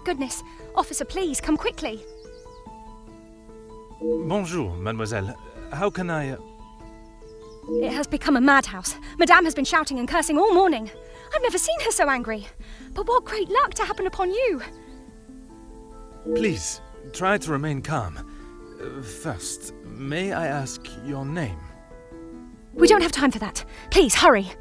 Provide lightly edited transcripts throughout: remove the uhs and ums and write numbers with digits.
goodness. Officer, please, come quickly. Bonjour, mademoiselle. How can I... It has become a madhouse. Madame has been shouting and cursing all morning. I've never seen her so angry. But what great luck to happen upon you. Please, try to remain calm. First, may I ask your name? We don't have time for that. Please, hurry.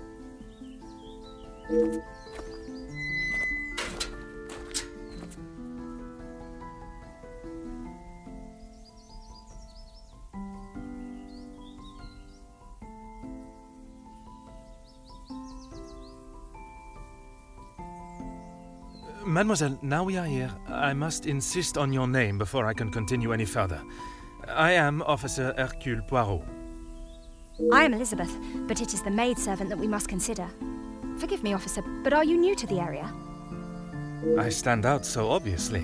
Mademoiselle, now we are here, I must insist on your name before I can continue any further. I am Officer Hercule Poirot. I am Elizabeth, but it is the maidservant that we must consider. Forgive me, officer, but are you new to the area? I stand out so obviously.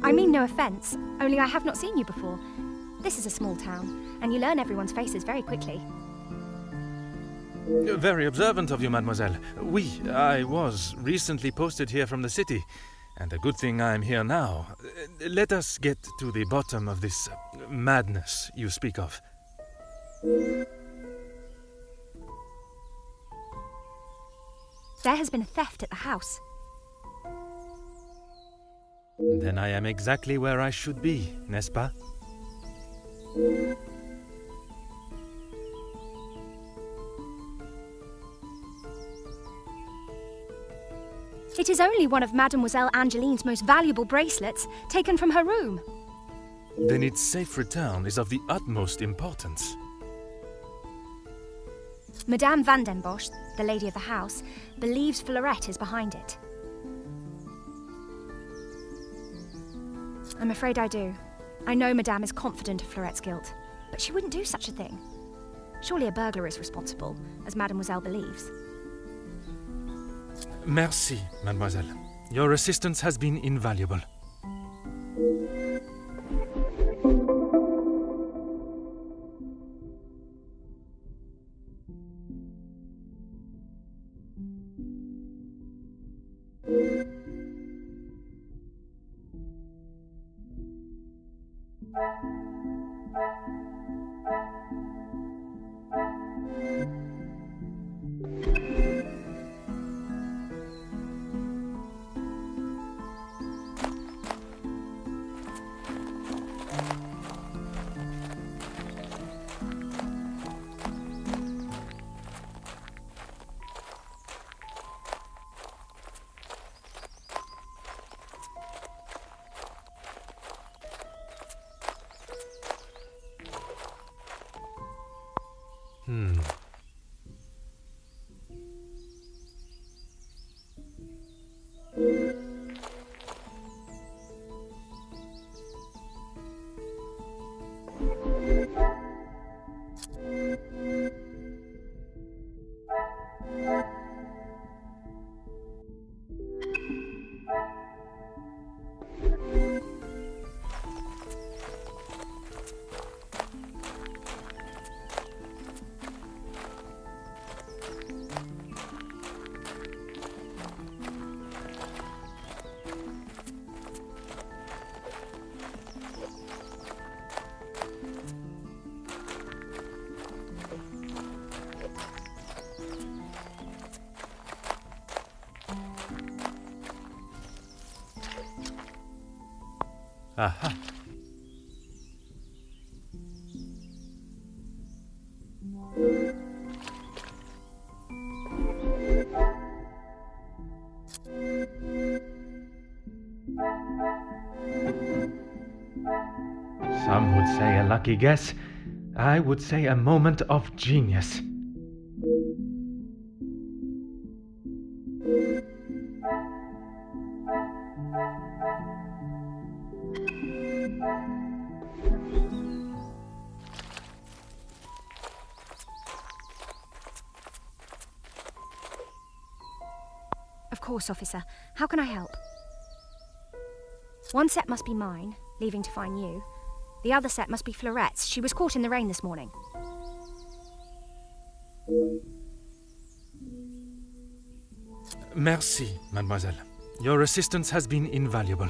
I mean no offence, only I have not seen you before. This is a small town, and you learn everyone's faces very quickly. Very observant of you, mademoiselle. I was recently posted here from the city, and a good thing I'm here now. Let us get to the bottom of this madness you speak of. There has been a theft at the house. Then I am exactly where I should be, n'est-ce pas? It is only one of Mademoiselle Angeline's most valuable bracelets, taken from her room. Then its safe return is of the utmost importance. Madame Van den Bosch, the lady of the house, believes Florette is behind it. I'm afraid I do. I know Madame is confident of Florette's guilt, but she wouldn't do such a thing. Surely a burglar is responsible, as Mademoiselle believes. Merci, mademoiselle. Your assistance has been invaluable. Aha. Some would say a lucky guess. I would say a moment of genius. Of course, officer. How can I help? One set must be mine, leaving to find you. The other set must be Florette's. She was caught in the rain this morning. Merci, mademoiselle. Your assistance has been invaluable.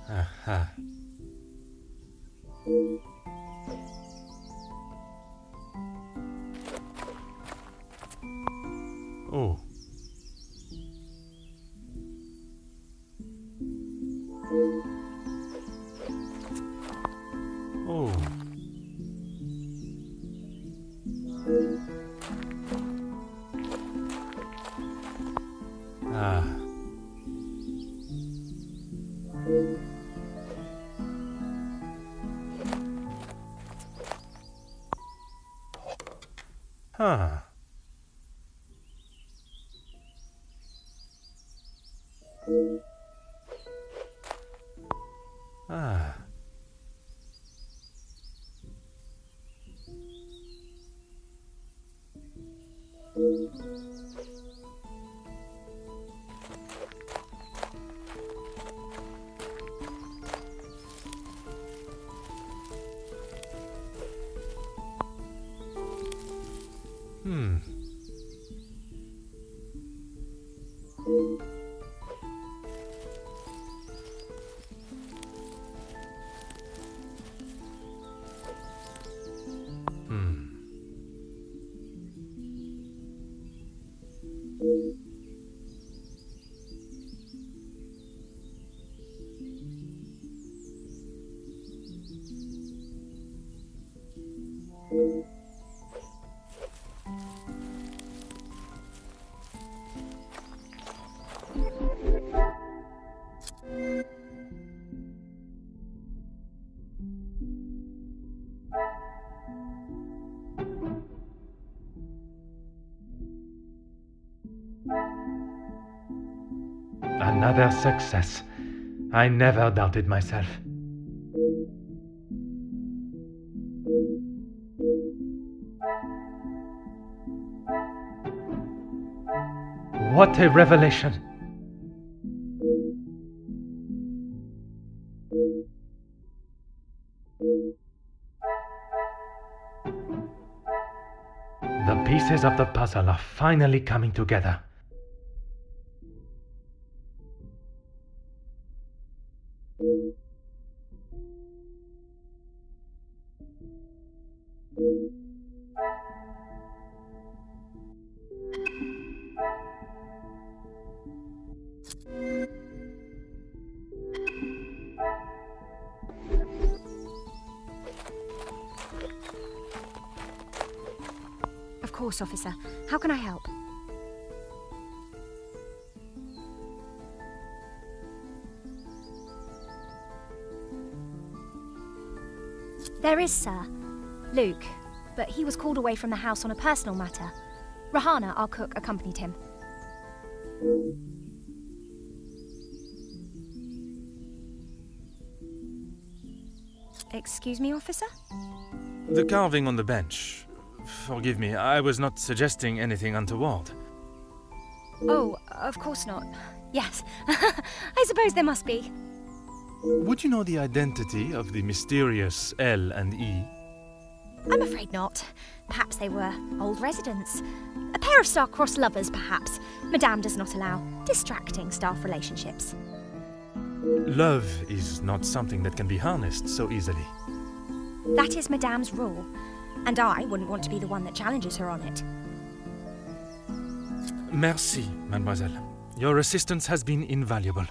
Aha. Oh. Oh. Ah. Huh. Ah. Hmm. Another success. I never doubted myself. What a revelation! The pieces of the puzzle are finally coming together. Of course, officer. How can I help? There is, sir. Luke, but he was called away from the house on a personal matter. Rahana, our cook, accompanied him. Excuse me, officer? The carving on the bench. Forgive me, I was not suggesting anything untoward. Oh, of course not. Yes, I suppose there must be. Would you know the identity of the mysterious L and E? I'm afraid not. Perhaps they were old residents. A pair of star-crossed lovers, perhaps. Madame does not allow distracting staff relationships. Love is not something that can be harnessed so easily. That is Madame's rule, and I wouldn't want to be the one that challenges her on it. Merci, mademoiselle. Your assistance has been invaluable.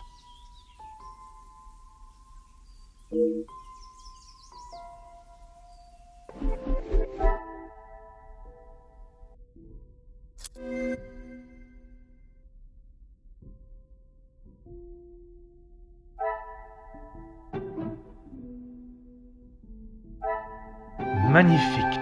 Magnifique.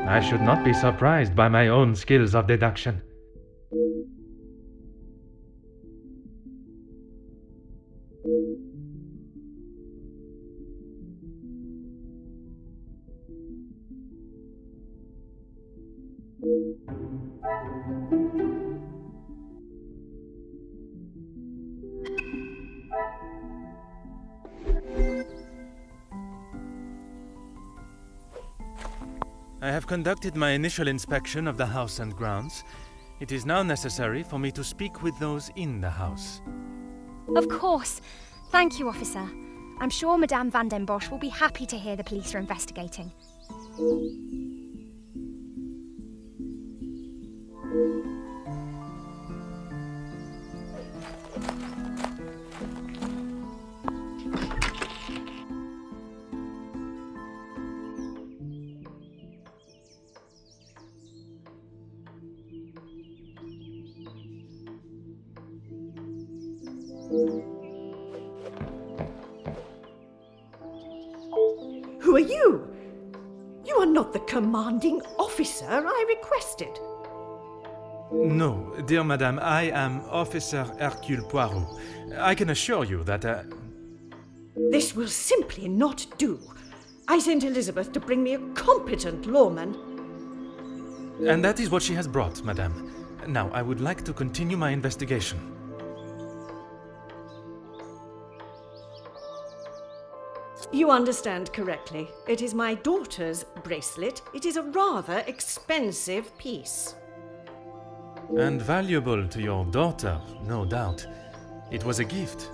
I should not be surprised by my own skills of deduction. I have conducted my initial inspection of the house and grounds. It is now necessary for me to speak with those in the house. Of course. Thank you, officer. I'm sure Madame Van den Bosch will be happy to hear the police are investigating. Who are you? You are not the commanding officer I requested. No, dear madame, I am Officer Hercule Poirot. I can assure you that... This will simply not do. I sent Elizabeth to bring me a competent lawman. And that is what she has brought, madame. Now, I would like to continue my investigation. You understand correctly. It is my daughter's bracelet. It is a rather expensive piece. And valuable to your daughter, no doubt. It was a gift.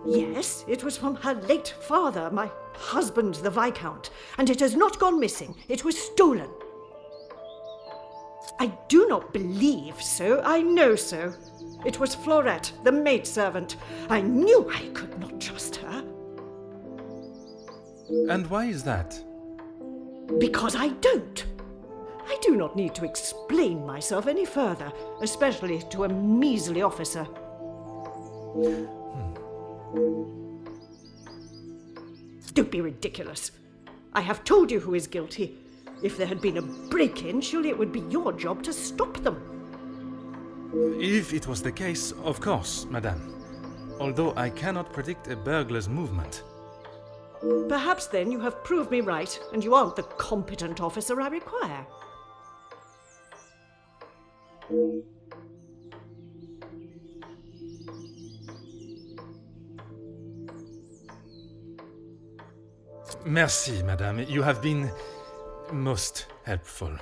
Yes, it was from her late father, my husband, the Viscount, and it has not gone missing. It was stolen. I do not believe so. I know so. It was Florette, the maidservant. I knew I could not trust her. And why is that? Because I don't. I do not need to explain myself any further, especially to a measly officer. Don't be ridiculous. I have told you who is guilty. If there had been a break-in, surely it would be your job to stop them. If it was the case, of course, madame. Although I cannot predict a burglar's movement. Perhaps then you have proved me right, and you aren't the competent officer I require. Merci, madame. You have been most helpful.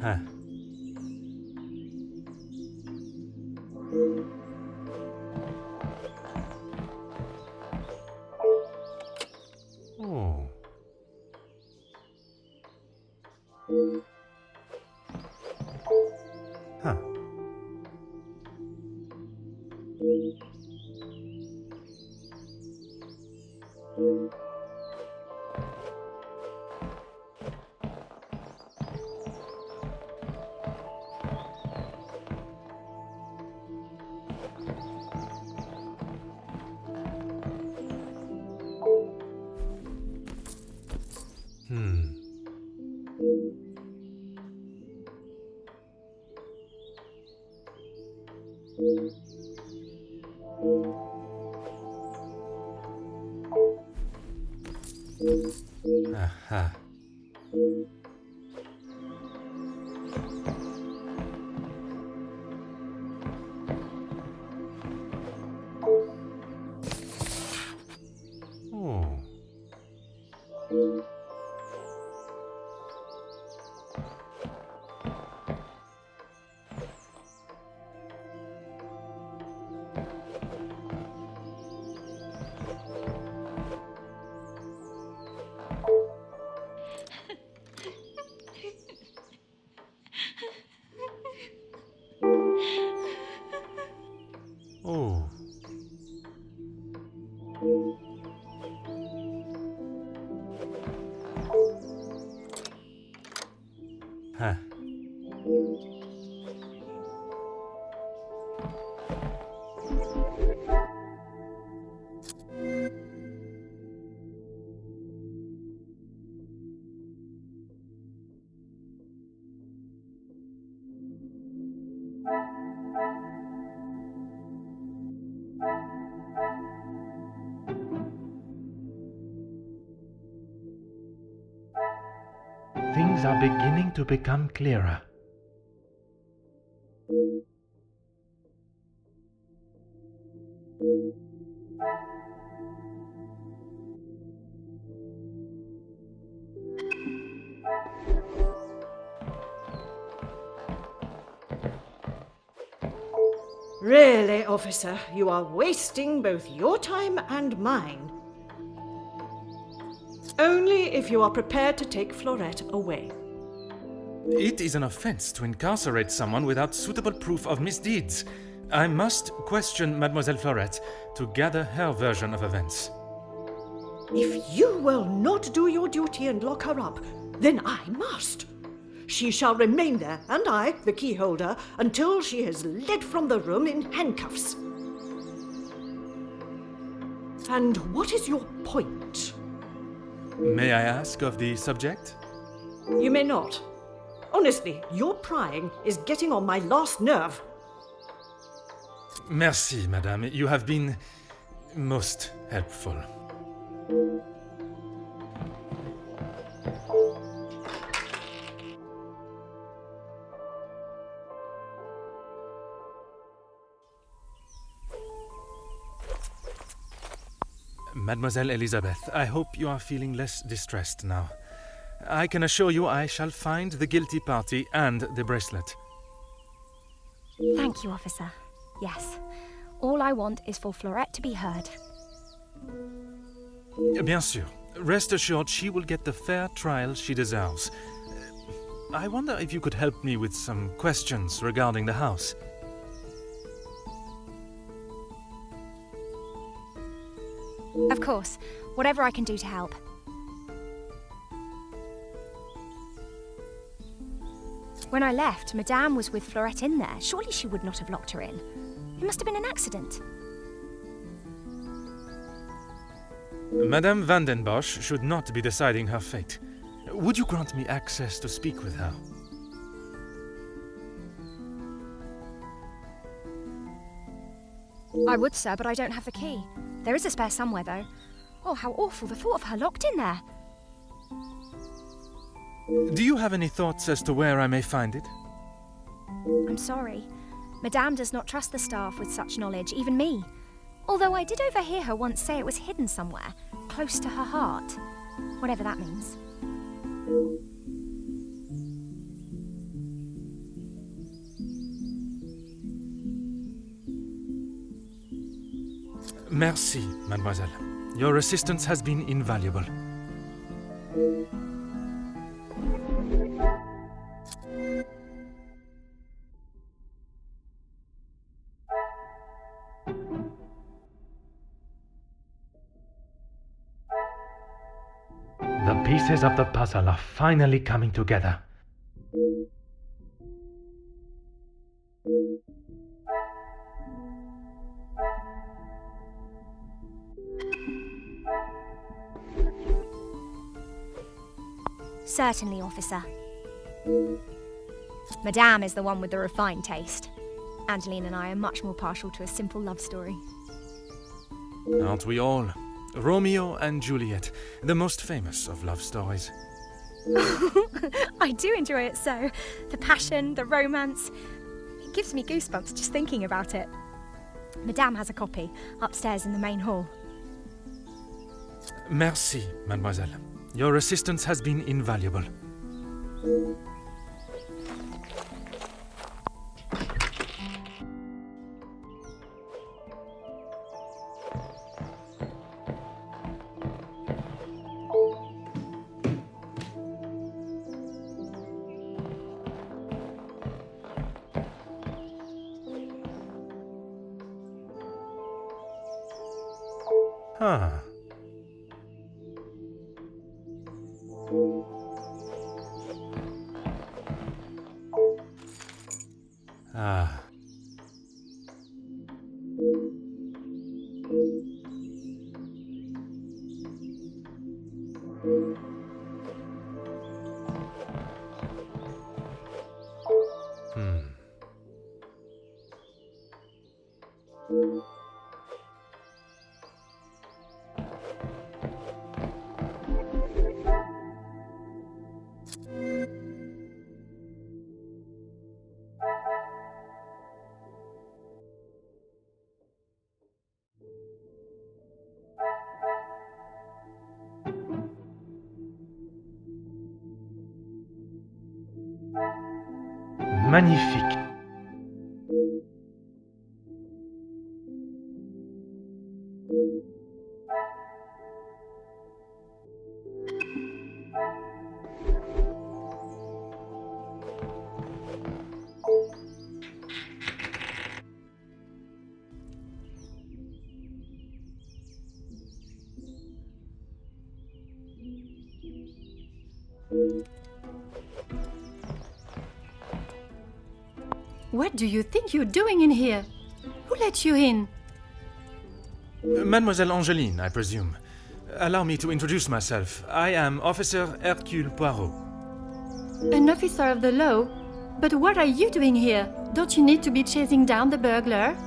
Huh. Oh. Huh. Aha. Oh. Oh. Huh. Things are beginning to become clearer. Really, officer, you are wasting both your time and mine. Only if you are prepared to take Florette away. It is an offense to incarcerate someone without suitable proof of misdeeds. I must question Mademoiselle Florette to gather her version of events. If you will not do your duty and lock her up, then I must. She shall remain there, and I, the key holder, until she is led from the room in handcuffs. And what is your point? May I ask of the subject? You may not. Honestly, your prying is getting on my last nerve. Merci, madame. You have been most helpful. Mademoiselle Elizabeth, I hope you are feeling less distressed now. I can assure you I shall find the guilty party and the bracelet. Thank you, officer. Yes. All I want is for Florette to be heard. Bien sûr. Rest assured she will get the fair trial she deserves. I wonder if you could help me with some questions regarding the house. Of course. Whatever I can do to help. When I left, Madame was with Florette in there. Surely she would not have locked her in. It must have been an accident. Madame van den Bosch should not be deciding her fate. Would you grant me access to speak with her? I would, sir, but I don't have the key. There is a spare somewhere, though. Oh, how awful, the thought of her locked in there. Do you have any thoughts as to where I may find it? I'm sorry. Madame does not trust the staff with such knowledge, even me. Although I did overhear her once say it was hidden somewhere, close to her heart. Whatever that means. Merci, mademoiselle. Your assistance has been invaluable. The pieces of the puzzle are finally coming together. Certainly, officer. Madame is the one with the refined taste. Angelina and I are much more partial to a simple love story. Aren't we all? Romeo and Juliet, the most famous of love stories. I do enjoy it so. The passion, the romance. It gives me goosebumps just thinking about it. Madame has a copy upstairs in the main hall. Merci, mademoiselle. Your assistance has been invaluable. Ah. Ah. Magnifique. What do you think you're doing in here? Who let you in? Mademoiselle Angeline, I presume. Allow me to introduce myself. I am Officer Hercule Poirot. An officer of the law? But what are you doing here? Don't you need to be chasing down the burglar?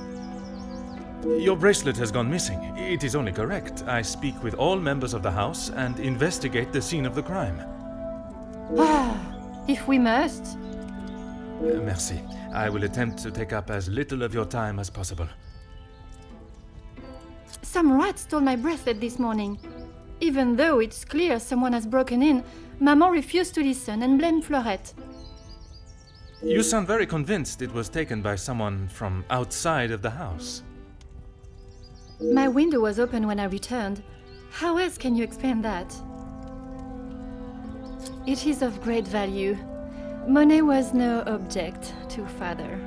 Your bracelet has gone missing. It is only correct. I speak with all members of the house and investigate the scene of the crime. If we must. Merci. I will attempt to take up as little of your time as possible. Some rat stole my bracelet this morning. Even though it's clear someone has broken in, Maman refused to listen and blamed Florette. You sound very convinced it was taken by someone from outside of the house. My window was open when I returned. How else can you explain that? It is of great value. Money was no object to Father.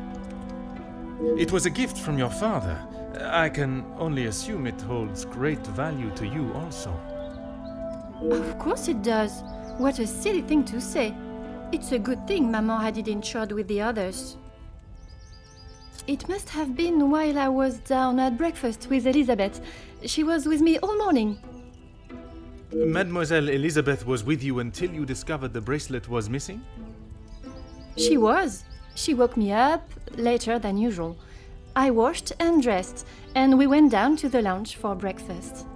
It was a gift from your father. I can only assume it holds great value to you also. Of course it does. What a silly thing to say. It's a good thing Maman had it insured with the others. It must have been while I was down at breakfast with Elizabeth. She was with me all morning. Mademoiselle Elizabeth was with you until you discovered the bracelet was missing? She was. She woke me up later than usual. I washed and dressed, and we went down to the lounge for breakfast.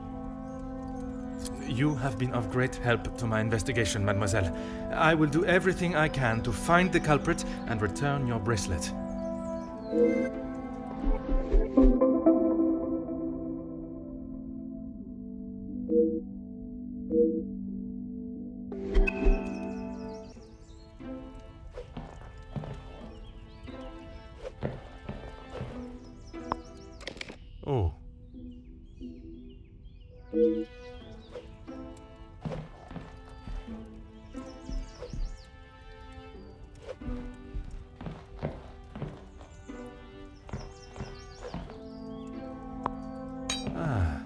You have been of great help to my investigation, mademoiselle. I will do everything I can to find the culprit and return your bracelet. Oh. Ah.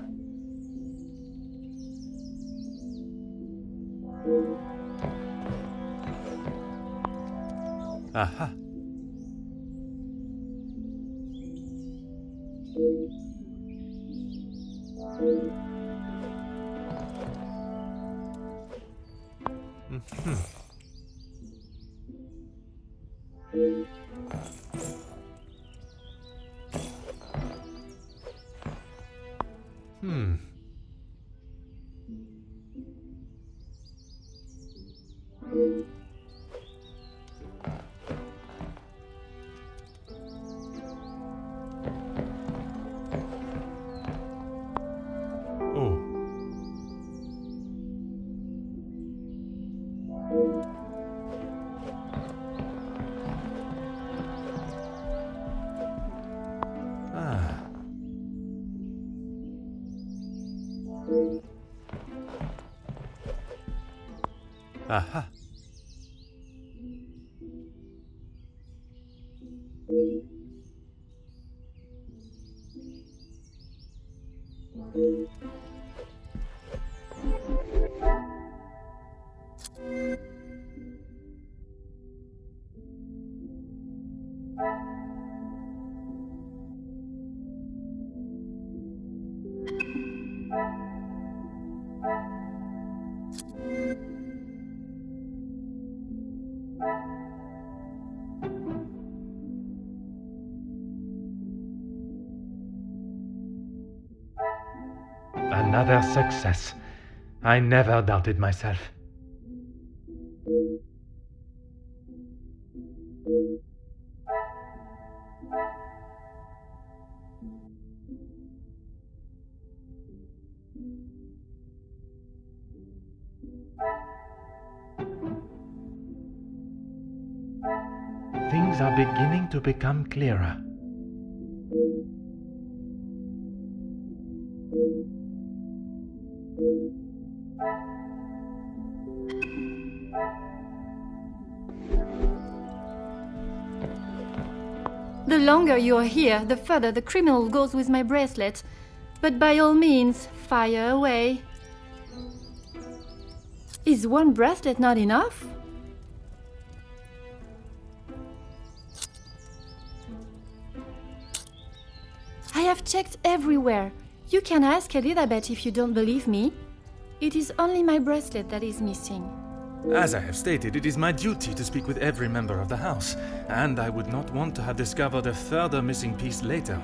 Aha. Aha. Another success. I never doubted myself. Things are beginning to become clearer. The longer you're here, the further the criminal goes with my bracelet. But by all means, fire away. Is one bracelet not enough? I have checked everywhere. You can ask Elizabeth if you don't believe me. It is only my bracelet that is missing. As I have stated, it is my duty to speak with every member of the house, and I would not want to have discovered a further missing piece later.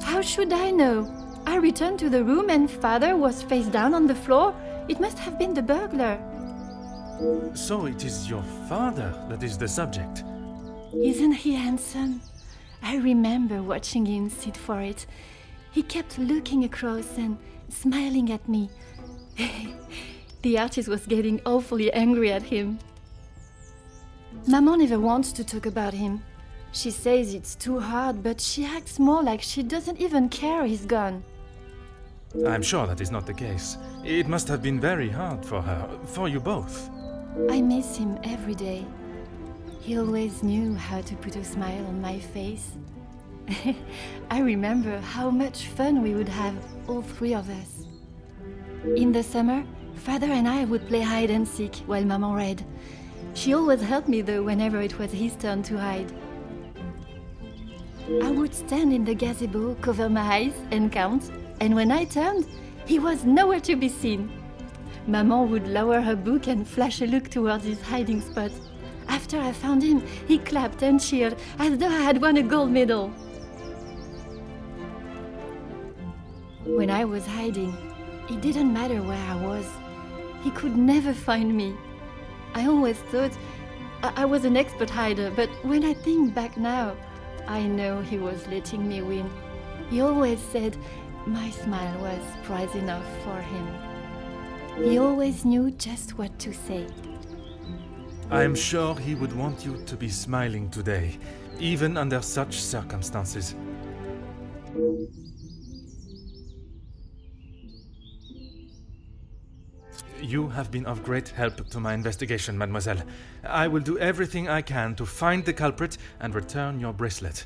How should I know? I returned to the room and father was face down on the floor. It must have been the burglar. So it is your father that is the subject. Isn't he handsome? I remember watching him sit for it. He kept looking across and smiling at me. The artist was getting awfully angry at him. Maman never wants to talk about him. She says it's too hard, but she acts more like she doesn't even care he's gone. I'm sure that is not the case. It must have been very hard for her, for you both. I miss him every day. He always knew how to put a smile on my face. I remember how much fun we would have, all three of us. In the summer, father and I would play hide and seek while Maman read. She always helped me though whenever it was his turn to hide. I would stand in the gazebo, cover my eyes and count, and when I turned, he was nowhere to be seen. Maman would lower her book and flash a look towards his hiding spot. After I found him, he clapped and cheered as though I had won a gold medal. When I was hiding, it didn't matter where I was. He could never find me. I always thought I was an expert hider, but when I think back now, I know he was letting me win. He always said my smile was prize enough for him. He always knew just what to say. I am sure he would want you to be smiling today, even under such circumstances. You have been of great help to my investigation, mademoiselle. I will do everything I can to find the culprit and return your bracelet.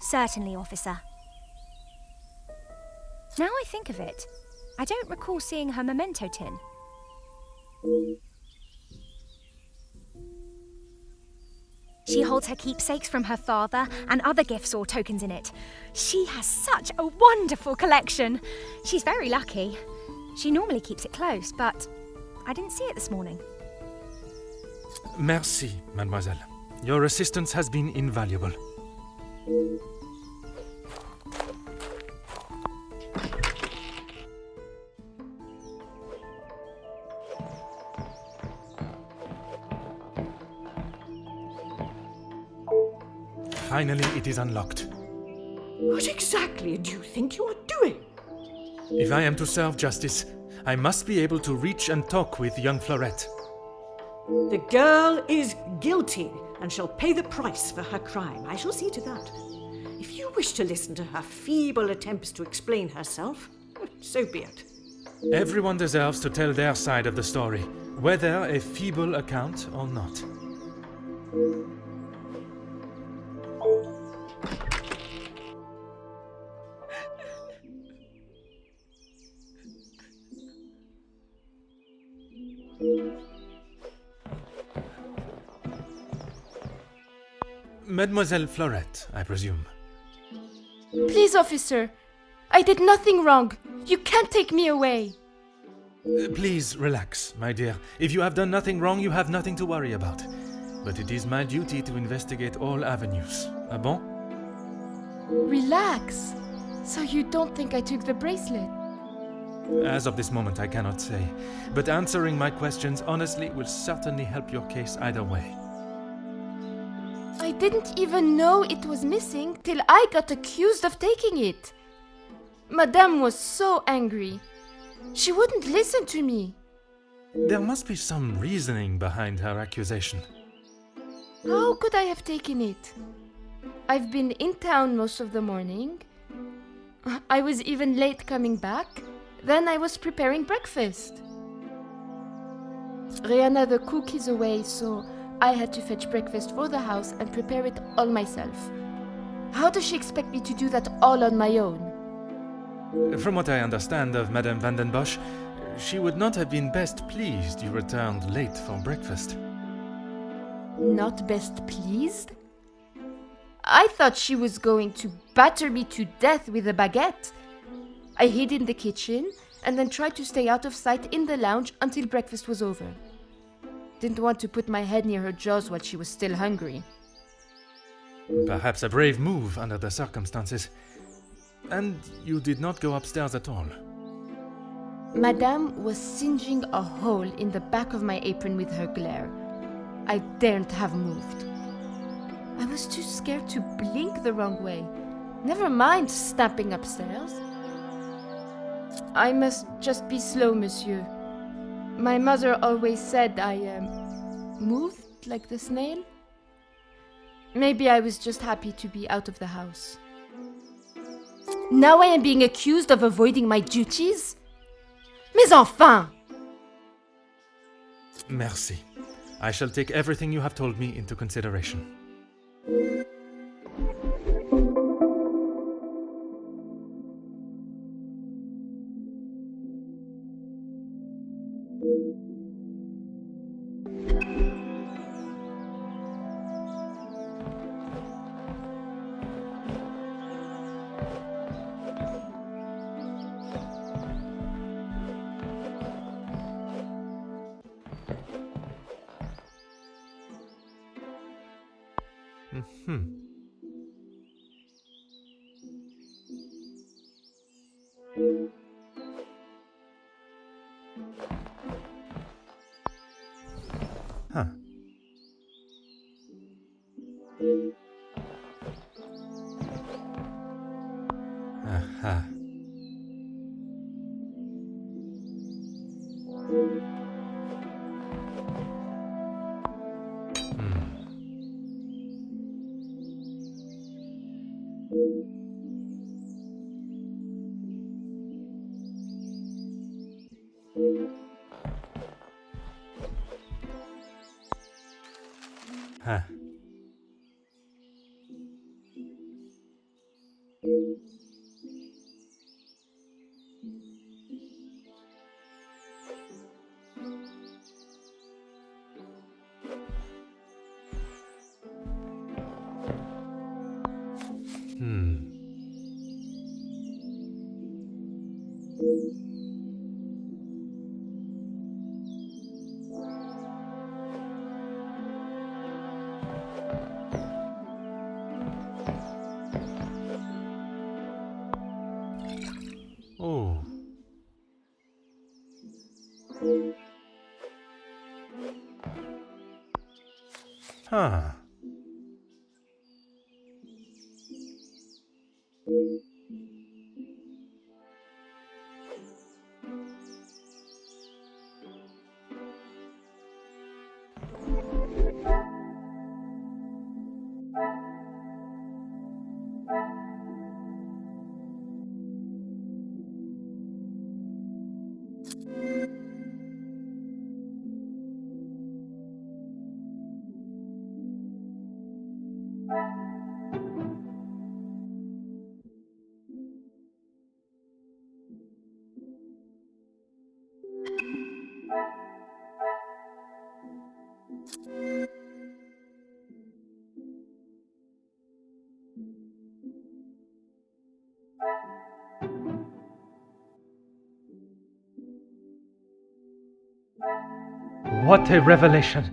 Certainly, officer. Now I think of it, I don't recall seeing her memento tin. She holds her keepsakes from her father and other gifts or tokens in it. She has such a wonderful collection. She's very lucky. She normally keeps it close, but I didn't see it this morning. Merci, mademoiselle. Your assistance has been invaluable. Finally, it is unlocked. What exactly do you think you are doing? If I am to serve justice, I must be able to reach and talk with young Florette. The girl is guilty and shall pay the price for her crime. I shall see to that. If you wish to listen to her feeble attempts to explain herself, so be it. Everyone deserves to tell their side of the story, whether a feeble account or not. Mademoiselle Florette, I presume. Please, officer. I did nothing wrong. You can't take me away. Please relax, my dear. If you have done nothing wrong, you have nothing to worry about. But it is my duty to investigate all avenues. Ah bon? Relax. So you don't think I took the bracelet? As of this moment, I cannot say. But answering my questions honestly will certainly help your case either way. I didn't even know it was missing till I got accused of taking it. Madame was so angry. She wouldn't listen to me. There must be some reasoning behind her accusation. How could I have taken it? I've been in town most of the morning. I was even late coming back. Then I was preparing breakfast. Rihanna the cook is away, so I had to fetch breakfast for the house and prepare it all myself. How does she expect me to do that all on my own? From what I understand of Madame van den Bosch, she would not have been best pleased you returned late for breakfast. Not best pleased? I thought she was going to batter me to death with a baguette. I hid in the kitchen and then tried to stay out of sight in the lounge until breakfast was over. Didn't want to put my head near her jaws while she was still hungry. Perhaps a brave move under the circumstances. And you did not go upstairs at all. Madame was singeing a hole in the back of my apron with her glare. I daren't have moved. I was too scared to blink the wrong way. Never mind stamping upstairs. I must just be slow, monsieur. My mother always said I moved like the snail. Maybe I was just happy to be out of the house. Now I am being accused of avoiding my duties? Mais enfin! Merci. I shall take everything you have told me into consideration. Huh. Aha. Huh. Oh. Huh. What a revelation!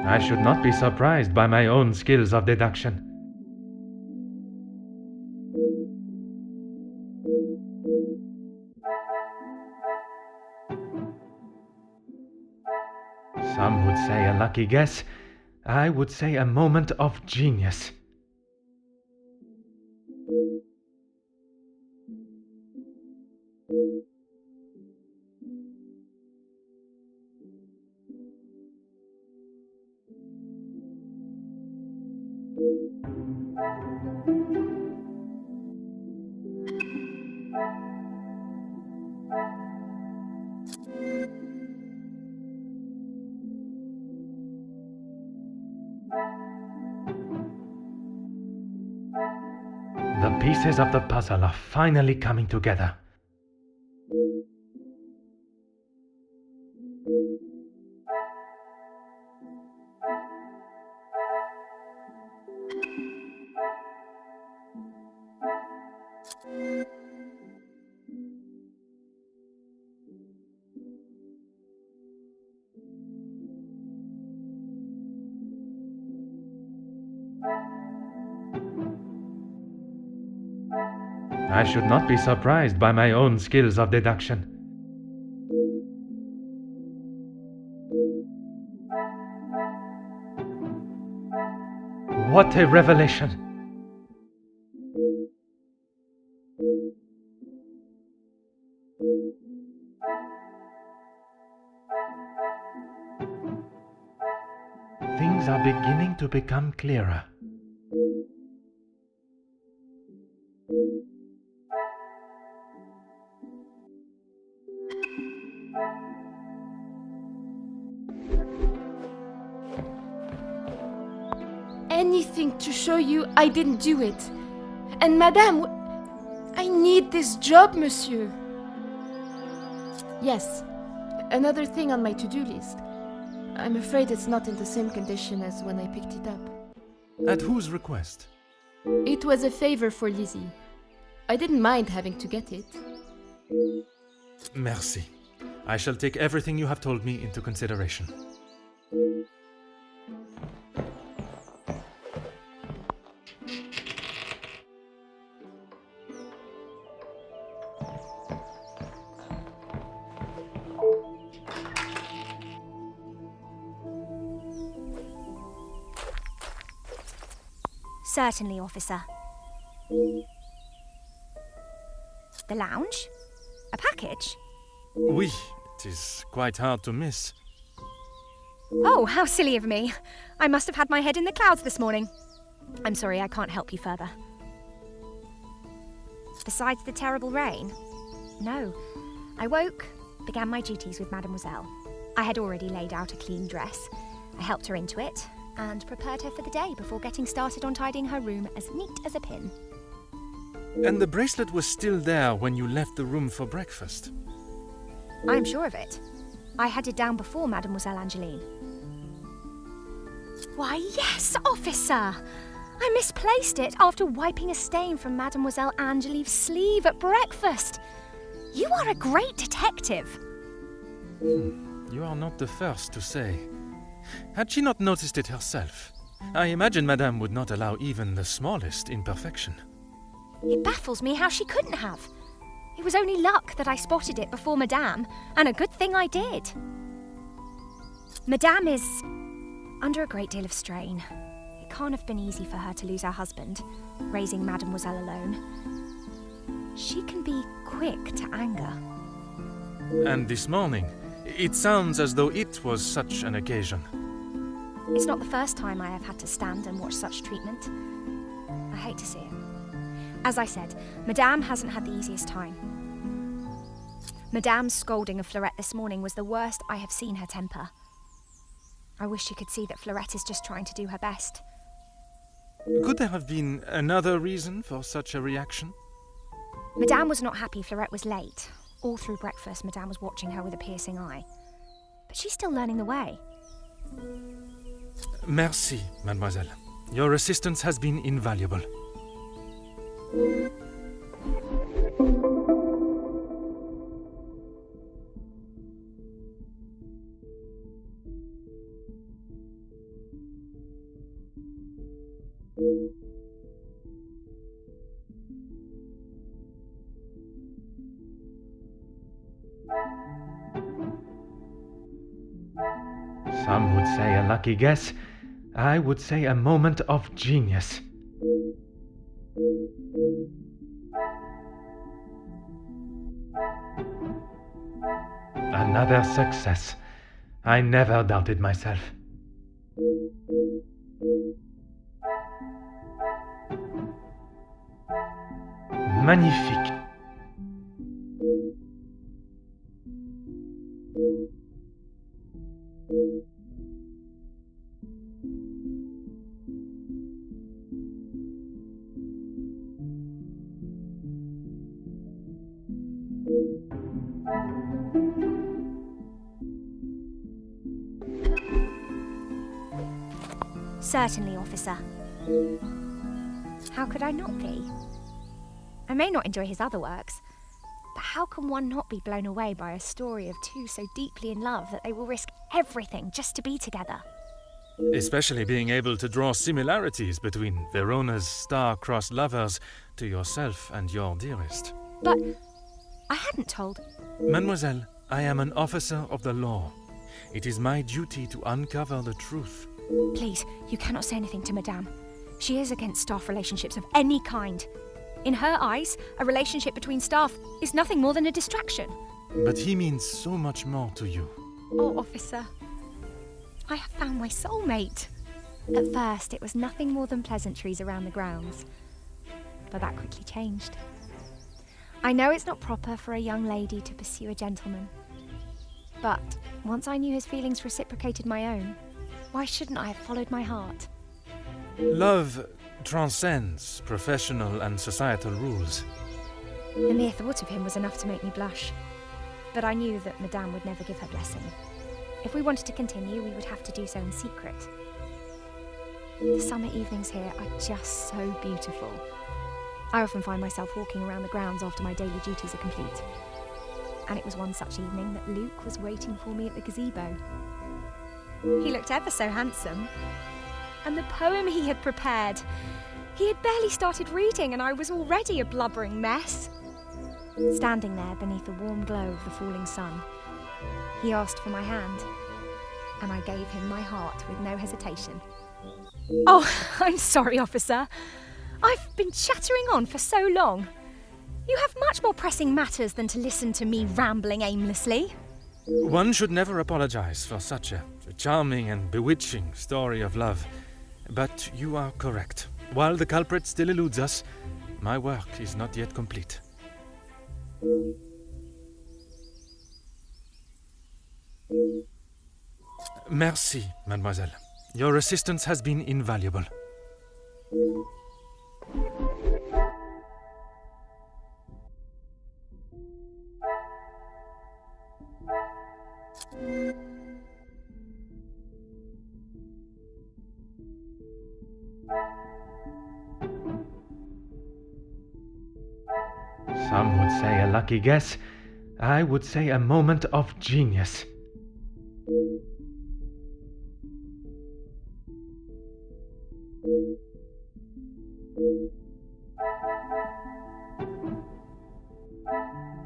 I should not be surprised by my own skills of deduction. Some would say a lucky guess. I would say a moment of genius. The pieces of the puzzle are finally coming together. I should not be surprised by my own skills of deduction. What a revelation! Things are beginning to become clearer. Anything to show you I didn't do it. And Madame, I need this job, monsieur. Yes, another thing on my to-do list. I'm afraid it's not in the same condition as when I picked it up. At whose request? It was a favor for Lizzie. I didn't mind having to get it. Merci. I shall take everything you have told me into consideration. Certainly, officer. The lounge? A package? Oui, it is quite hard to miss. Oh, how silly of me. I must have had my head in the clouds this morning. I'm sorry, I can't help you further. Besides the terrible rain? No. I woke, began my duties with Mademoiselle. I had already laid out a clean dress. I helped her into it, and prepared her for the day before getting started on tidying her room as neat as a pin. And the bracelet was still there when you left the room for breakfast? I'm sure of it. I had it down before Mademoiselle Angeline. Why, yes, officer! I misplaced it after wiping a stain from Mademoiselle Angelique's sleeve at breakfast. You are a great detective. You are not the first to say. Had she not noticed it herself, I imagine Madame would not allow even the smallest imperfection. It baffles me how she couldn't have. It was only luck that I spotted it before Madame, and a good thing I did. Madame is under a great deal of strain. It can't have been easy for her to lose her husband, raising Mademoiselle alone. She can be quick to anger. And this morning, it sounds as though it was such an occasion. It's not the first time I have had to stand and watch such treatment. I hate to see it. As I said, Madame hasn't had the easiest time. Madame's scolding of Florette this morning was the worst I have seen her temper. I wish you could see that Florette is just trying to do her best. Could there have been another reason for such a reaction? Madame was not happy Florette was late. All through breakfast, Madame was watching her with a piercing eye. But she's still learning the way. Merci, mademoiselle. Your assistance has been invaluable. Some would say a lucky guess. I would say a moment of genius. Another success. I never doubted myself. Magnifique. Certainly, officer. How could I not be? I may not enjoy his other works, but how can one not be blown away by a story of two so deeply in love that they will risk everything just to be together? Especially being able to draw similarities between Verona's star-crossed lovers to yourself and your dearest. But I hadn't told. Mademoiselle, I am an officer of the law. It is my duty to uncover the truth. Please, you cannot say anything to Madame. She is against staff relationships of any kind. In her eyes, a relationship between staff is nothing more than a distraction. But he means so much more to you. Oh, officer, I have found my soulmate. At first, it was nothing more than pleasantries around the grounds. But that quickly changed. I know it's not proper for a young lady to pursue a gentleman. But once I knew his feelings reciprocated my own, why shouldn't I have followed my heart? Love transcends professional and societal rules. The mere thought of him was enough to make me blush. But I knew that Madame would never give her blessing. If we wanted to continue, we would have to do so in secret. The summer evenings here are just so beautiful. I often find myself walking around the grounds after my daily duties are complete. And it was one such evening that Luke was waiting for me at the gazebo. He looked ever so handsome. And the poem he had prepared. He had barely started reading and I was already a blubbering mess. Standing there beneath the warm glow of the falling sun, he asked for my hand, and I gave him my heart with no hesitation. Oh, I'm sorry, officer. I've been chattering on for so long. You have much more pressing matters than to listen to me rambling aimlessly. One should never apologize for such a charming and bewitching story of love. But you are correct. While the culprit still eludes us, my work is not yet complete. Merci, mademoiselle. Your assistance has been invaluable. lucky guess, I would say a moment of genius.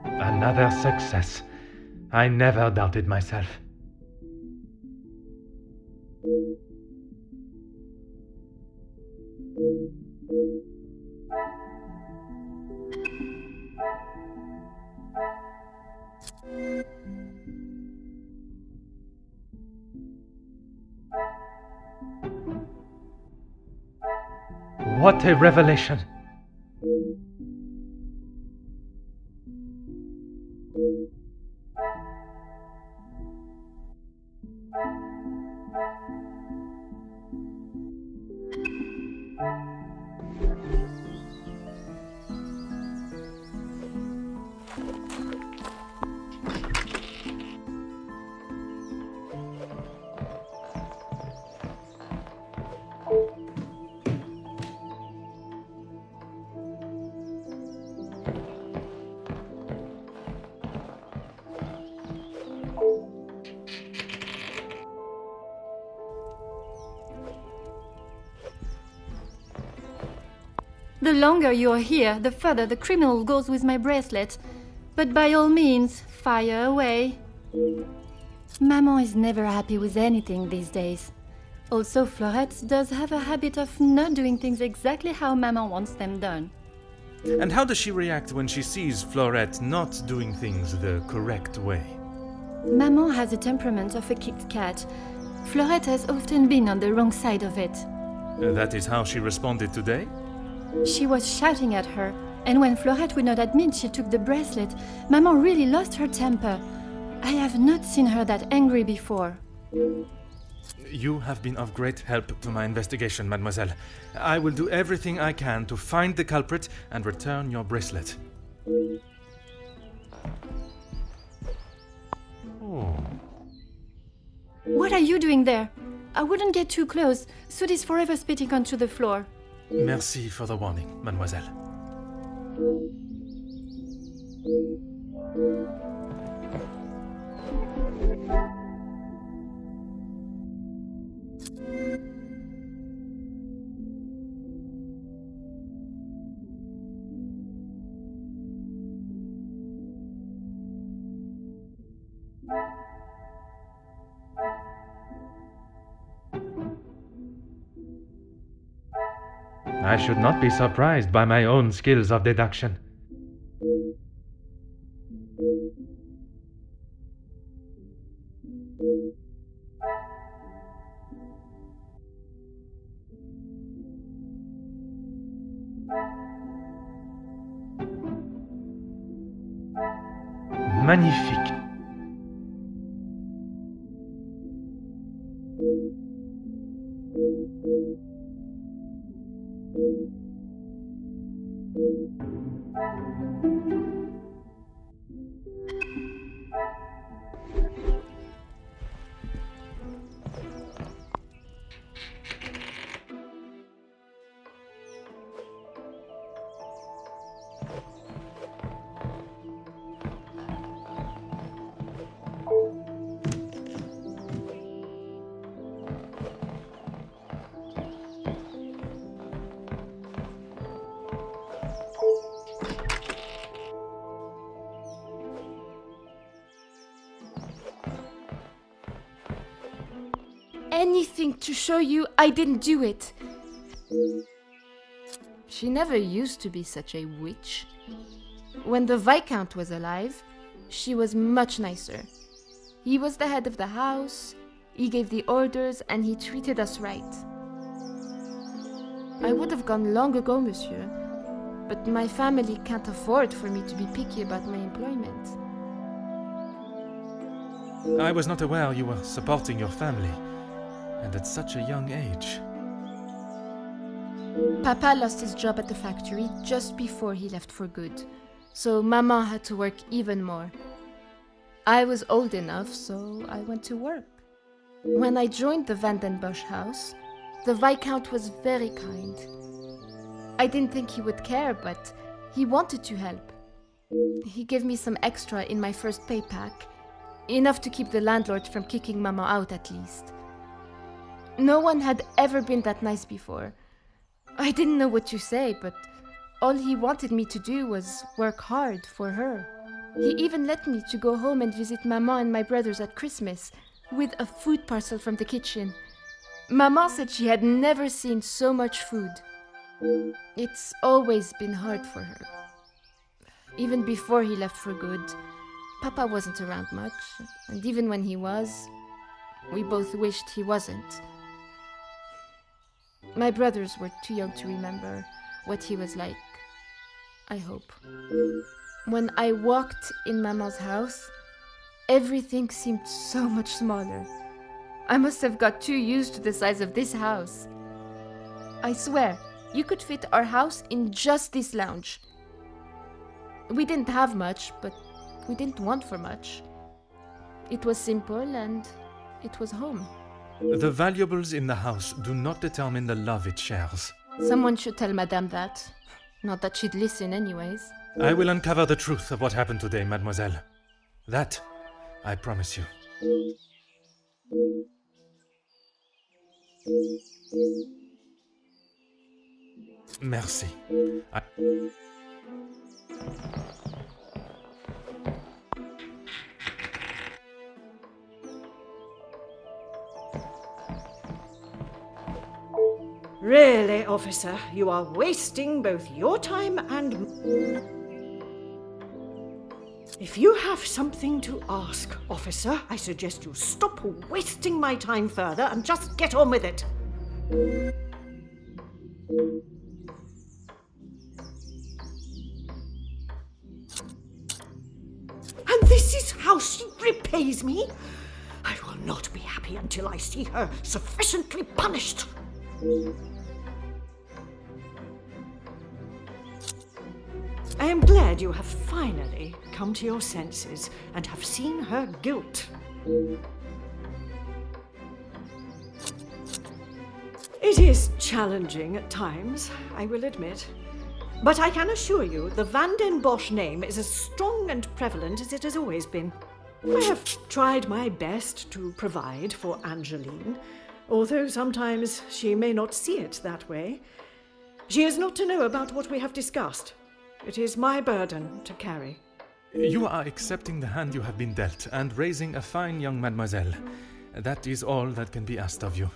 Another success. I never doubted myself. What a revelation! The longer you're here, the further the criminal goes with my bracelet. But by all means, fire away. Maman is never happy with anything these days. Also, Florette does have a habit of not doing things exactly how Maman wants them done. And how does she react when she sees Florette not doing things the correct way? Maman has the temperament of a kicked cat. Florette has often been on the wrong side of it. That is how she responded today? She was shouting at her, and when Florette would not admit she took the bracelet, Maman really lost her temper. I have not seen her that angry before. You have been of great help to my investigation, mademoiselle. I will do everything I can to find the culprit and return your bracelet. Oh. What are you doing there? I wouldn't get too close. Soot is forever spitting onto the floor. Merci for the warning, mademoiselle. I should not be surprised by my own skills of deduction. Magnifique. Anything to show you I didn't do it. She never used to be such a witch. When the Viscount was alive, she was much nicer. He was the head of the house, he gave the orders, and he treated us right. I would have gone long ago, monsieur, but my family can't afford for me to be picky about my employment. I was not aware you were supporting your family, and at such a young age. Papa lost his job at the factory just before he left for good, so Maman had to work even more. I was old enough, so I went to work. When I joined the Vandenbosch house, the Viscount was very kind. I didn't think he would care, but he wanted to help. He gave me some extra in my first pay pack, enough to keep the landlord from kicking Mama out at least. No one had ever been that nice before. I didn't know what to say, but all he wanted me to do was work hard for her. He even let me to go home and visit Mama and my brothers at Christmas with a food parcel from the kitchen. Mama said she had never seen so much food. It's always been hard for her. Even before he left for good, Papa wasn't around much, and even when he was, we both wished he wasn't. My brothers were too young to remember what he was like, I hope. When I walked in Mama's house, everything seemed so much smaller. I must have got too used to the size of this house. I swear, you could fit our house in just this lounge. We didn't have much, but we didn't want for much. It was simple and it was home. The valuables in the house do not determine the love it shares. Someone should tell Madame that. Not that she'd listen anyways. I will uncover the truth of what happened today, mademoiselle. That, I promise you. Merci. Really, officer, you are wasting both your time and... If you have something to ask, officer, I suggest you stop wasting my time further and just get on with it. And this is how she repays me? I will not be happy until I see her sufficiently punished. I am glad you have finally come to your senses and have seen her guilt. It is challenging at times, I will admit. But I can assure you the Van den Bosch name is as strong and prevalent as it has always been. I have tried my best to provide for Angeline, although sometimes she may not see it that way. She is not to know about what we have discussed. It is my burden to carry. You are accepting the hand you have been dealt and raising a fine young mademoiselle. That is all that can be asked of you.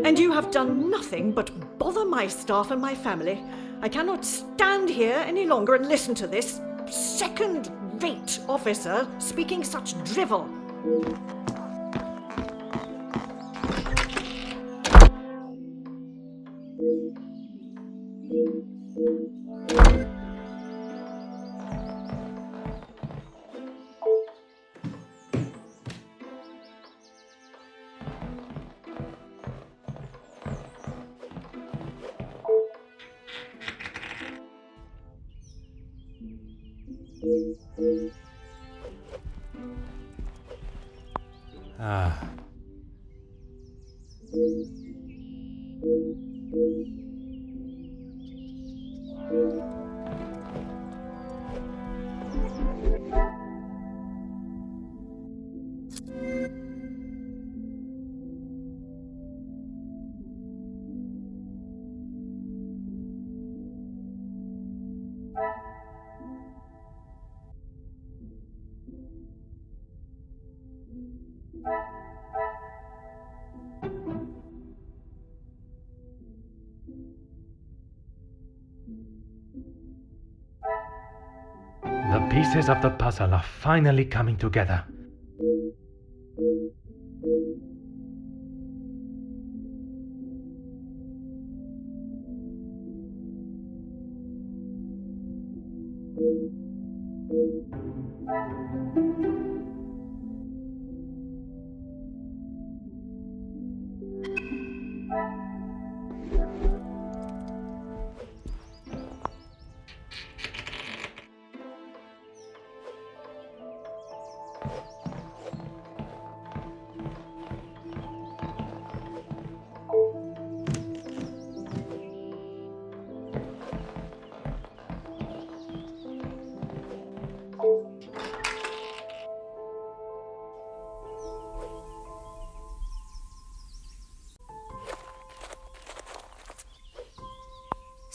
And you have done nothing but bother my staff and my family. I cannot stand here any longer and listen to this second-rate officer speaking such drivel. Ah. The pieces of the puzzle are finally coming together.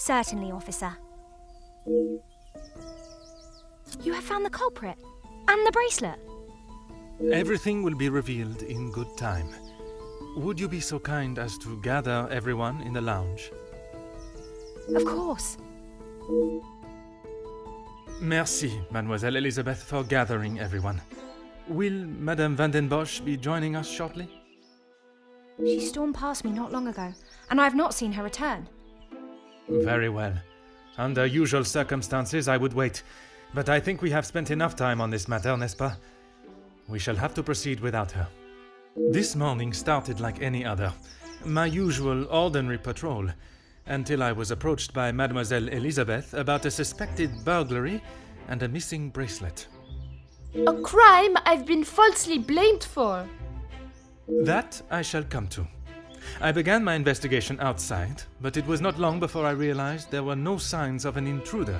Certainly, officer. You have found the culprit and the bracelet. Everything will be revealed in good time. Would you be so kind as to gather everyone in the lounge? Of course. Merci, Mademoiselle Elizabeth, for gathering everyone. Will Madame Van den Bosch be joining us shortly? She stormed past me not long ago, and I have not seen her return. Very well. Under usual circumstances, I would wait. But I think we have spent enough time on this matter, n'est-ce pas? We shall have to proceed without her. This morning started like any other. My usual ordinary patrol, until I was approached by Mademoiselle Elizabeth about a suspected burglary and a missing bracelet. A crime I've been falsely blamed for. That I shall come to. I began my investigation outside, but it was not long before I realized there were no signs of an intruder,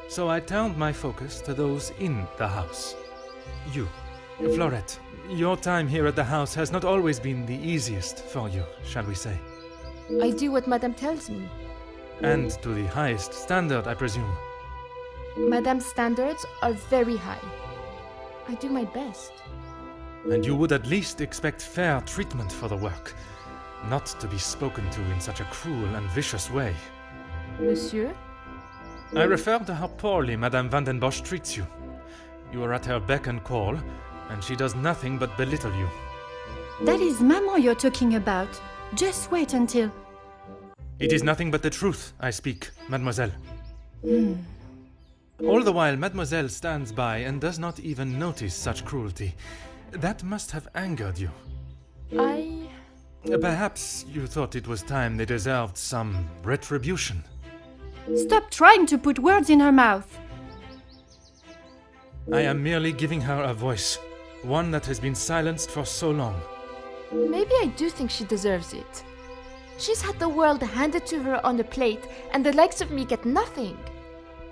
so I turned my focus to those in the house. You, Florette, your time here at the house has not always been the easiest for you, shall we say. I do what Madame tells me. And to the highest standard, I presume. Madame's standards are very high. I do my best. And you would at least expect fair treatment for the work, not to be spoken to in such a cruel and vicious way. Monsieur? I refer to how poorly Madame Van den Bosch treats you. You are at her beck and call, and she does nothing but belittle you. That is Maman you're talking about. Just wait until... It is nothing but the truth I speak, mademoiselle. All the while, mademoiselle stands by and does not even notice such cruelty. That must have angered you. Perhaps you thought it was time they deserved some retribution. Stop trying to put words in her mouth. I am merely giving her a voice, one that has been silenced for so long. Maybe I do think she deserves it. She's had the world handed to her on a plate, and the likes of me get nothing.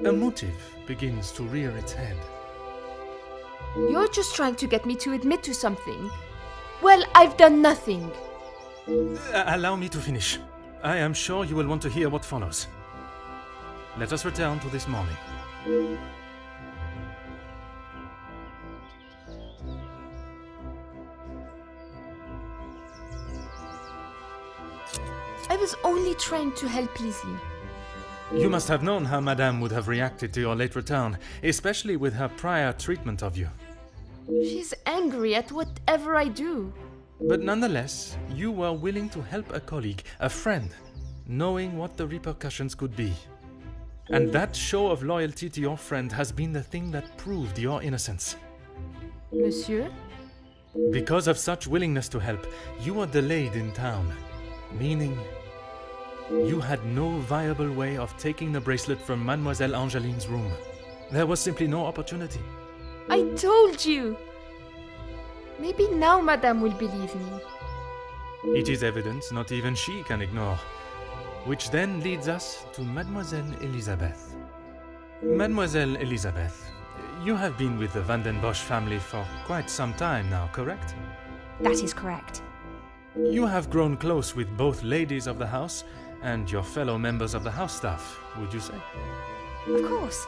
A motive begins to rear its head. You're just trying to get me to admit to something. Well, I've done nothing. Allow me to finish. I am sure you will want to hear what follows. Let us return to this morning. I was only trying to help Lizzie. You must have known how Madame would have reacted to your late return, especially with her prior treatment of you. She's angry at whatever I do. But nonetheless, you were willing to help a colleague, a friend, knowing what the repercussions could be. And that show of loyalty to your friend has been the thing that proved your innocence. Monsieur? Because of such willingness to help, you were delayed in town, meaning you had no viable way of taking the bracelet from Mademoiselle Angeline's room. There was simply no opportunity. I told you! Maybe now Madame will believe me. It is evidence not even she can ignore. Which then leads us to Mademoiselle Elizabeth. Mademoiselle Elizabeth, you have been with the Van den Bosch family for quite some time now, correct? That is correct. You have grown close with both ladies of the house and your fellow members of the house staff, would you say? Of course.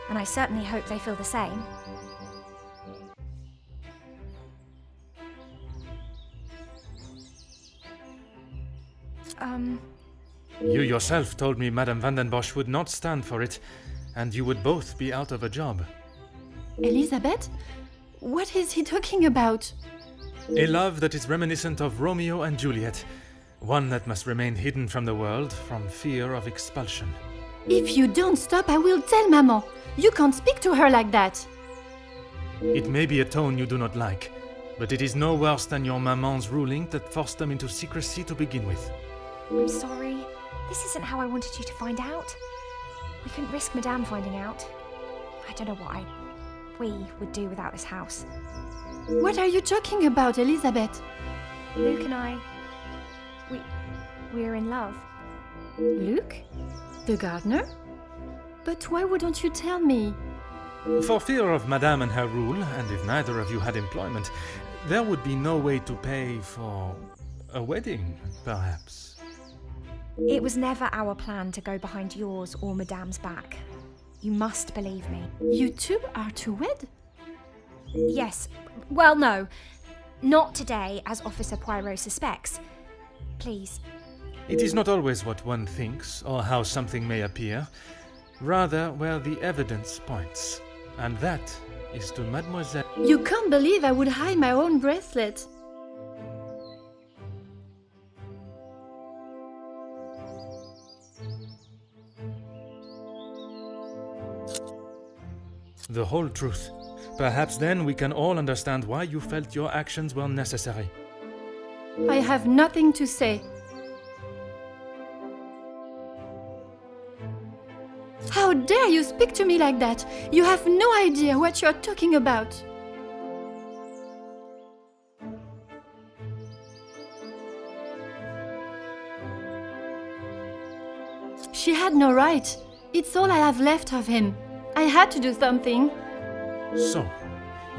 And I certainly hope they feel the same. You yourself told me Madame Van den Bosch would not stand for it, and you would both be out of a job. Elizabeth? What is he talking about? A love that is reminiscent of Romeo and Juliet, one that must remain hidden from the world from fear of expulsion. If you don't stop, I will tell Maman. You can't speak to her like that. It may be a tone you do not like, but it is no worse than your maman's ruling that forced them into secrecy to begin with. I'm sorry. This isn't how I wanted you to find out. We couldn't risk Madame finding out. I don't know what we would do without this house. What are you talking about, Elizabeth? Luke and I, we're in love. Luke? The gardener? But why wouldn't you tell me? For fear of Madame and her rule, and if neither of you had employment, there would be no way to pay for a wedding, perhaps. It was never our plan to go behind yours or Madame's back. You must believe me. You two are to wed? Yes. Well, no. Not today, as Officer Poirot suspects. Please. It is not always what one thinks or how something may appear, rather where the evidence points. And that is to Mademoiselle. You can't believe I would hide my own bracelet. The whole truth. Perhaps then we can all understand why you felt your actions were necessary. I have nothing to say. How dare you speak to me like that? You have no idea what you're talking about. She had no right. It's all I have left of him. I had to do something. So,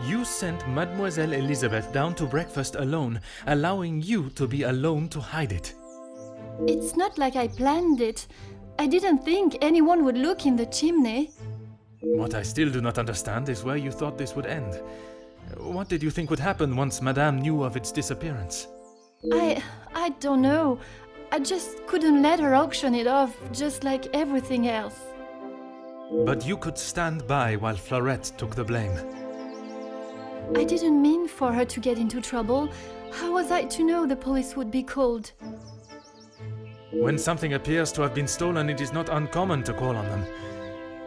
you sent Mademoiselle Elizabeth down to breakfast alone, allowing you to be alone to hide it. It's not like I planned it. I didn't think anyone would look in the chimney. What I still do not understand is where you thought this would end. What did you think would happen once Madame knew of its disappearance? I don't know. I just couldn't let her auction it off, just like everything else. But you could stand by while Florette took the blame. I didn't mean for her to get into trouble. How was I to know the police would be called? When something appears to have been stolen, it is not uncommon to call on them.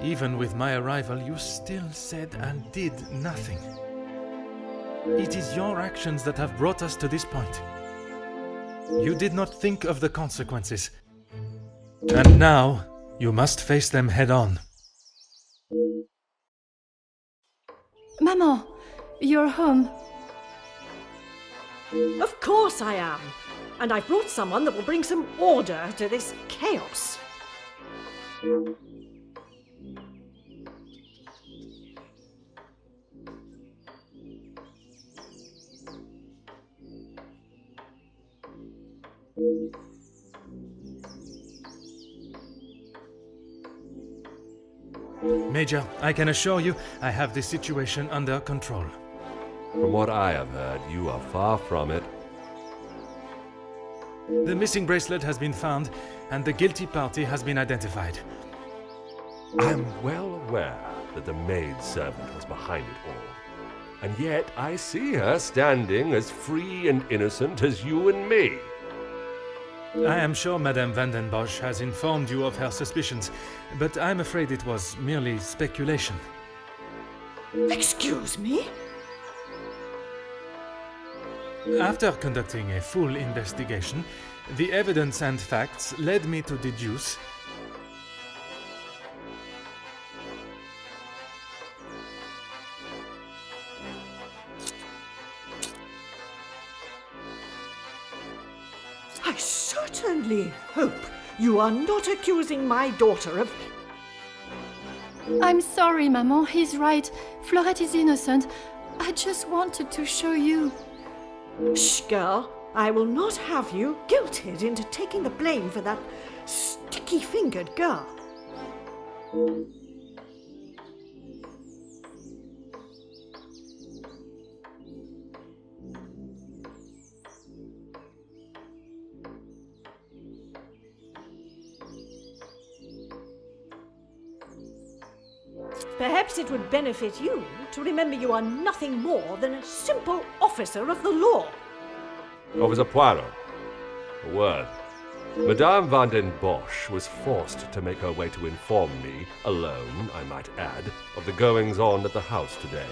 Even with my arrival, you still said and did nothing. It is your actions that have brought us to this point. You did not think of the consequences. And now, you must face them head on. Maman, you're home. Of course I am. And I've brought someone that will bring some order to this chaos. Major, I can assure you I have this situation under control. From what I have heard, you are far from it. The missing bracelet has been found, and the guilty party has been identified. I am well aware that the maidservant was behind it all. And yet I see her standing as free and innocent as you and me. I am sure Madame van den Bosch has informed you of her suspicions, but I'm afraid it was merely speculation. Excuse me? After conducting a full investigation, the evidence and facts led me to deduce I certainly hope you are not accusing my daughter of... I'm sorry, Maman. He's right. Florette is innocent. I just wanted to show you. Shh, girl. I will not have you guilted into taking the blame for that sticky-fingered girl. Perhaps it would benefit you to remember you are nothing more than a simple officer of the law. Officer Poirot, a word. Madame van den Bosch was forced to make her way to inform me, alone, I might add, of the goings-on at the house today.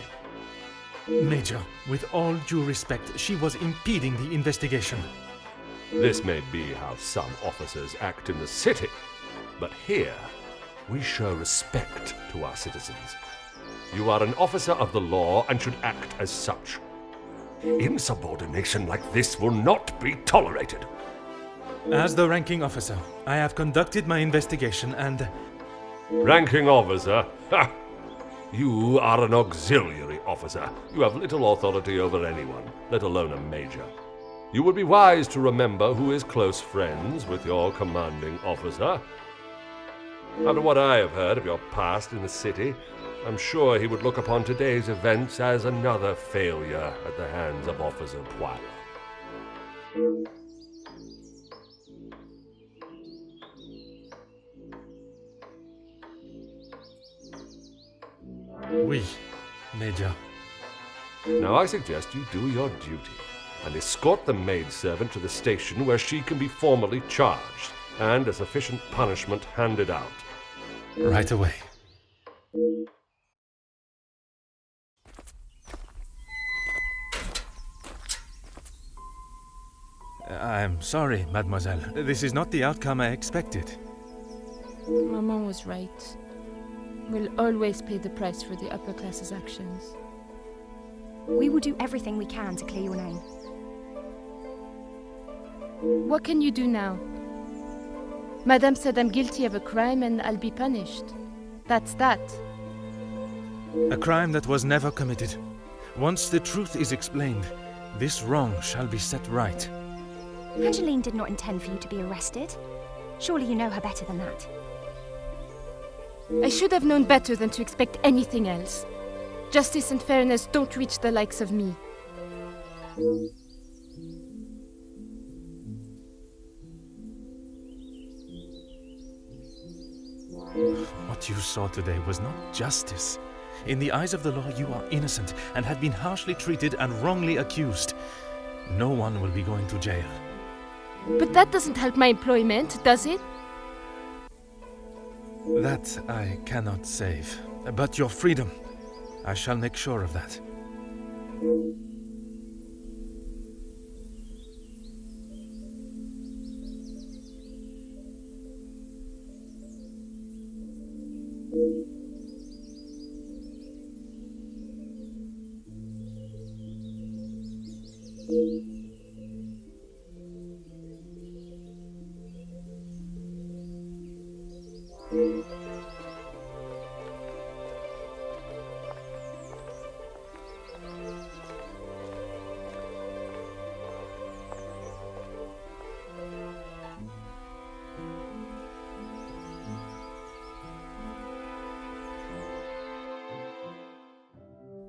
Major, with all due respect, she was impeding the investigation. This may be how some officers act in the city, but here we show respect to our citizens. You are an officer of the law and should act as such. Insubordination like this will not be tolerated. As the ranking officer, I have conducted my investigation and... Ranking officer? Ha! You are an auxiliary officer. You have little authority over anyone, let alone a major. You would be wise to remember who is close friends with your commanding officer. After what I have heard of your past in the city, I'm sure he would look upon today's events as another failure at the hands of Officer Poirot. Oui, Major. Now I suggest you do your duty and escort the maidservant to the station where she can be formally charged and a sufficient punishment handed out. Right away. I'm sorry, mademoiselle. This is not the outcome I expected. Maman was right. We'll always pay the price for the upper class's actions. We will do everything we can to clear your name. What can you do now? Madame said I'm guilty of a crime and I'll be punished. That's that. A crime that was never committed. Once the truth is explained, this wrong shall be set right. Angeline did not intend for you to be arrested. Surely you know her better than that. I should have known better than to expect anything else. Justice and fairness don't reach the likes of me. What you saw today was not justice. In the eyes of the law, you are innocent and have been harshly treated and wrongly accused. No one will be going to jail. But that doesn't help my employment, does it? That I cannot save. But your freedom, I shall make sure of that.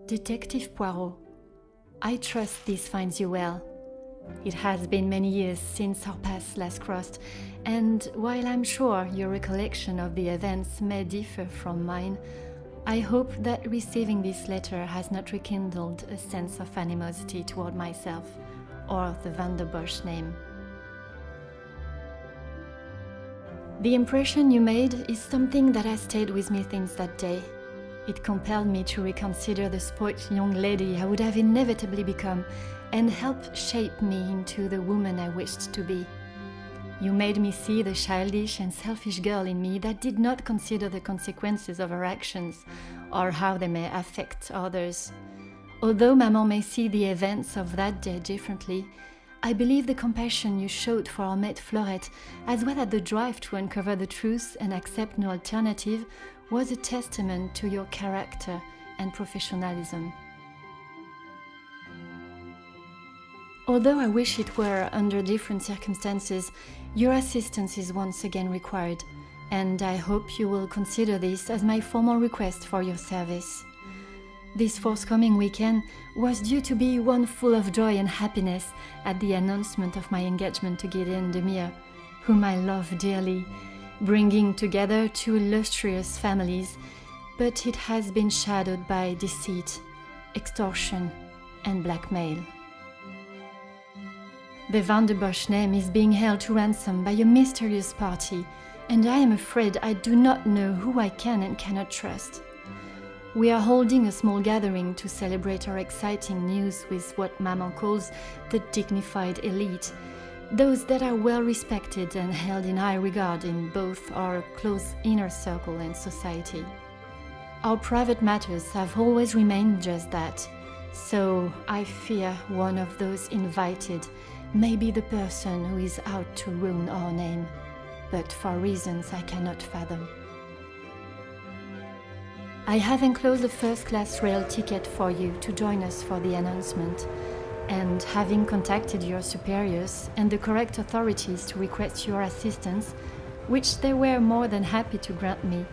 Detective Poirot, I trust this finds you well. It has been many years since our paths last crossed, and while I'm sure your recollection of the events may differ from mine, I hope that receiving this letter has not rekindled a sense of animosity toward myself or the Van der Bosch name. The impression you made is something that has stayed with me since that day. It compelled me to reconsider the spoilt young lady I would have inevitably become and helped shape me into the woman I wished to be. You made me see the childish and selfish girl in me that did not consider the consequences of her actions or how they may affect others. Although Maman may see the events of that day differently, I believe the compassion you showed for our mate Florette, as well as the drive to uncover the truth and accept no alternative, was a testament to your character and professionalism. Although I wish it were under different circumstances, your assistance is once again required, and I hope you will consider this as my formal request for your service. This forthcoming weekend was due to be one full of joy and happiness at the announcement of my engagement to Gideon Demir, whom I love dearly, bringing together two illustrious families, but it has been shadowed by deceit, extortion, and blackmail. The Van der Bosch name is being held to ransom by a mysterious party, and I am afraid I do not know who I can and cannot trust. We are holding a small gathering to celebrate our exciting news with what Maman calls the dignified elite, those that are well respected and held in high regard in both our close inner circle and society. Our private matters have always remained just that, so I fear one of those invited may be the person who is out to ruin our name, but for reasons I cannot fathom. I have enclosed a first-class rail ticket for you to join us for the announcement. And having contacted your superiors and the correct authorities to request your assistance, which they were more than happy to grant me,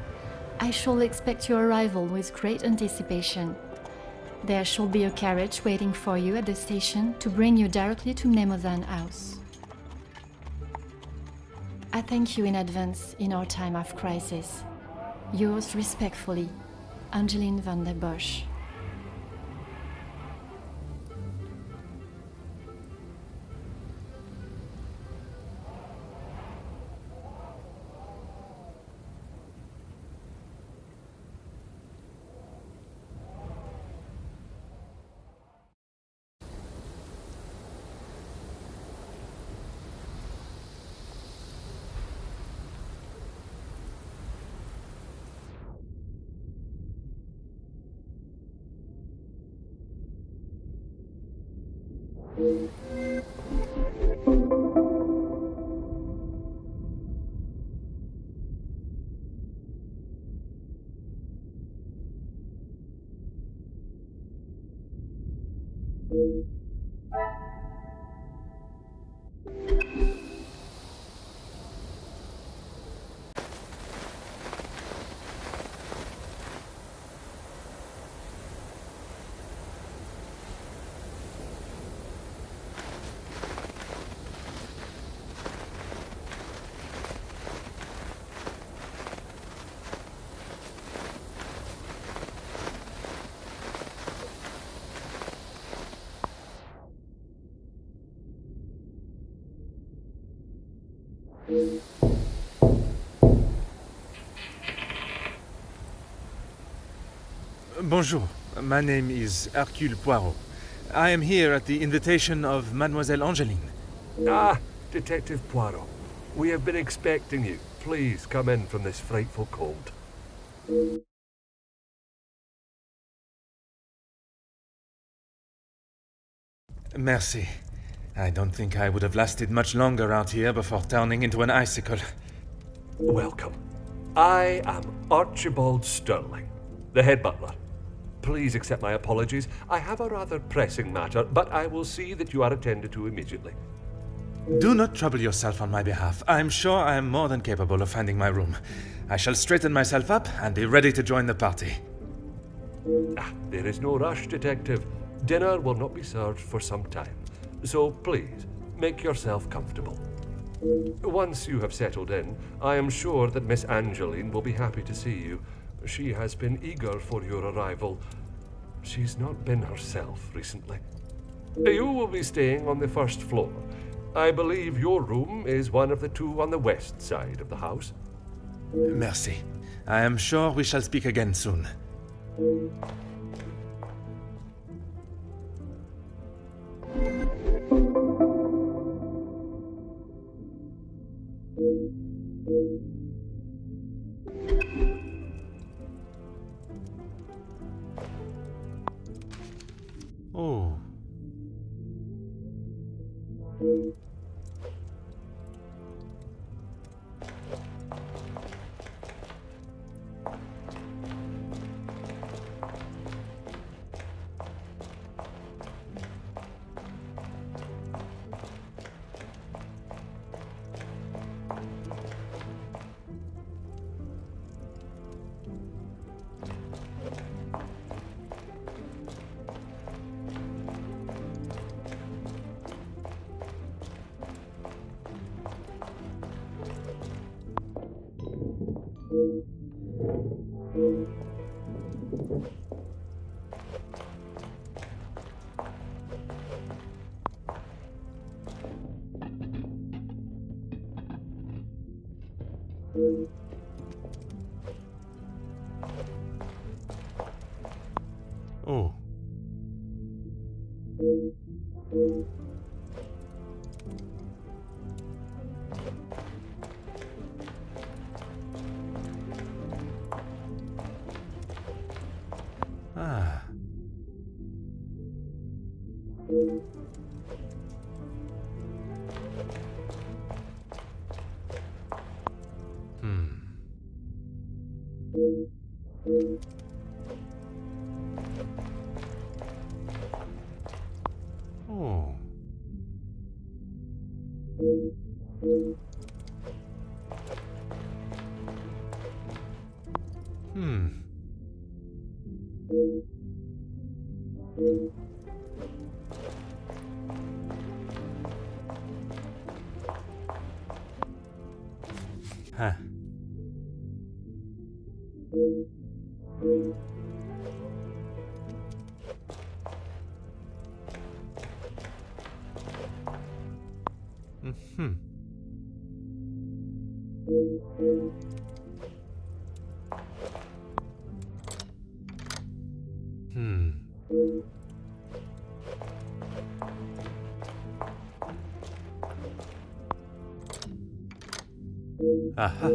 I shall expect your arrival with great anticipation. There shall be a carriage waiting for you at the station to bring you directly to Mnemosyne House. I thank you in advance in our time of crisis. Yours respectfully, Angeline van der Bosch. Bonjour, my name is Hercule Poirot. I am here at the invitation of Mademoiselle Angeline. Ah, Detective Poirot. We have been expecting you. Please come in from this frightful cold. Merci. I don't think I would have lasted much longer out here before turning into an icicle. Welcome. I am Archibald Sterling, the head butler. Please accept my apologies. I have a rather pressing matter, but I will see that you are attended to immediately. Do not trouble yourself on my behalf. I'm sure I am more than capable of finding my room. I shall straighten myself up and be ready to join the party. There is no rush, Detective. Dinner will not be served for some time, so please, make yourself comfortable. Once you have settled in, I am sure that Miss Angeline will be happy to see you. She has been eager for your arrival. She's not been herself recently. You will be staying on the first floor. I believe your room is one of the two on the west side of the house. Merci. I am sure we shall speak again soon. Oh. Oh. Ah. Oh. Huh. Hmm. Aha.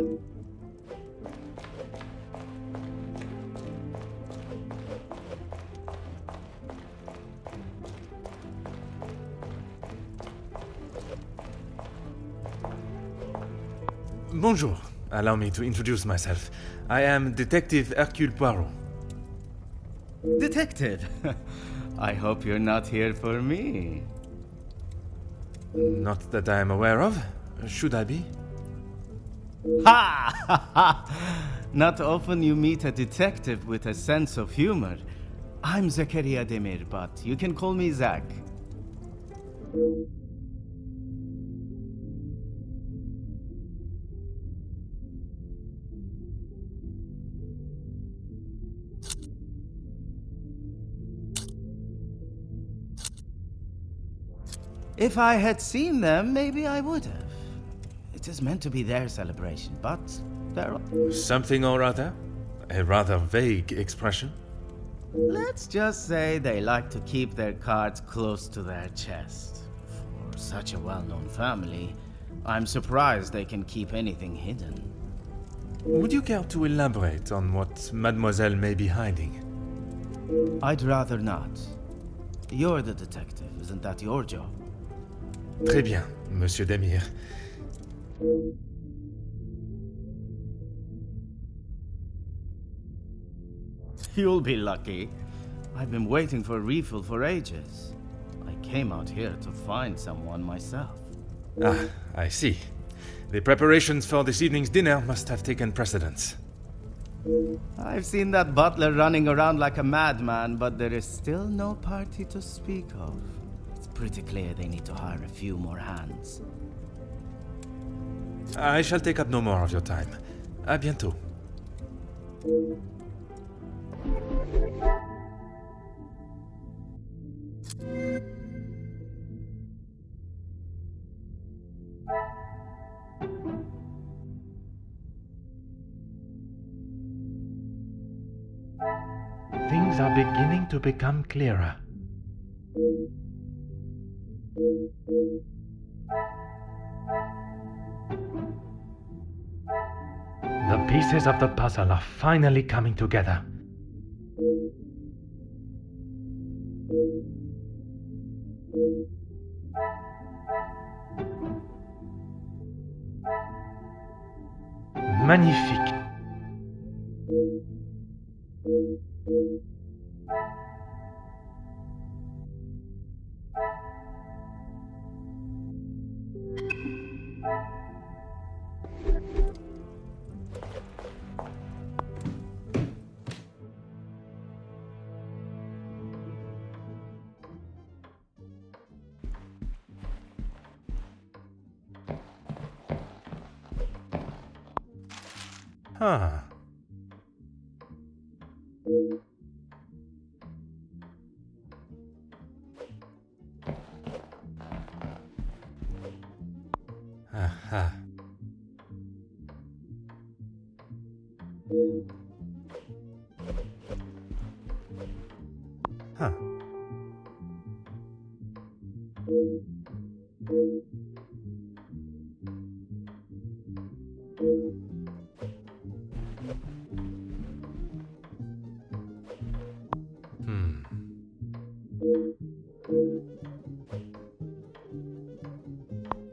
Bonjour. Allow me to introduce myself. I am Detective Hercule Poirot. Detective? I hope you're not here for me. Not that I am aware of. Should I be? Ha! Not often you meet a detective with a sense of humor. I'm Zakaria Demir, but you can call me Zach. If I had seen them, maybe I would have. It is meant to be their celebration, but they're... Something or other? A rather vague expression. Let's just say they like to keep their cards close to their chest. For such a well-known family, I'm surprised they can keep anything hidden. Would you care to elaborate on what Mademoiselle may be hiding? I'd rather not. You're the detective, isn't that your job? Très bien, Monsieur Demir. You'll be lucky. I've been waiting for a refill for ages. I came out here to find someone myself. Ah, I see. The preparations for this evening's dinner must have taken precedence. I've seen that butler running around like a madman, but there is still no party to speak of. It's pretty clear they need to hire a few more hands. I shall take up no more of your time. À bientôt. Things are beginning to become clearer. The pieces of the puzzle are finally coming together. Magnifique. Huh. Aha. Huh.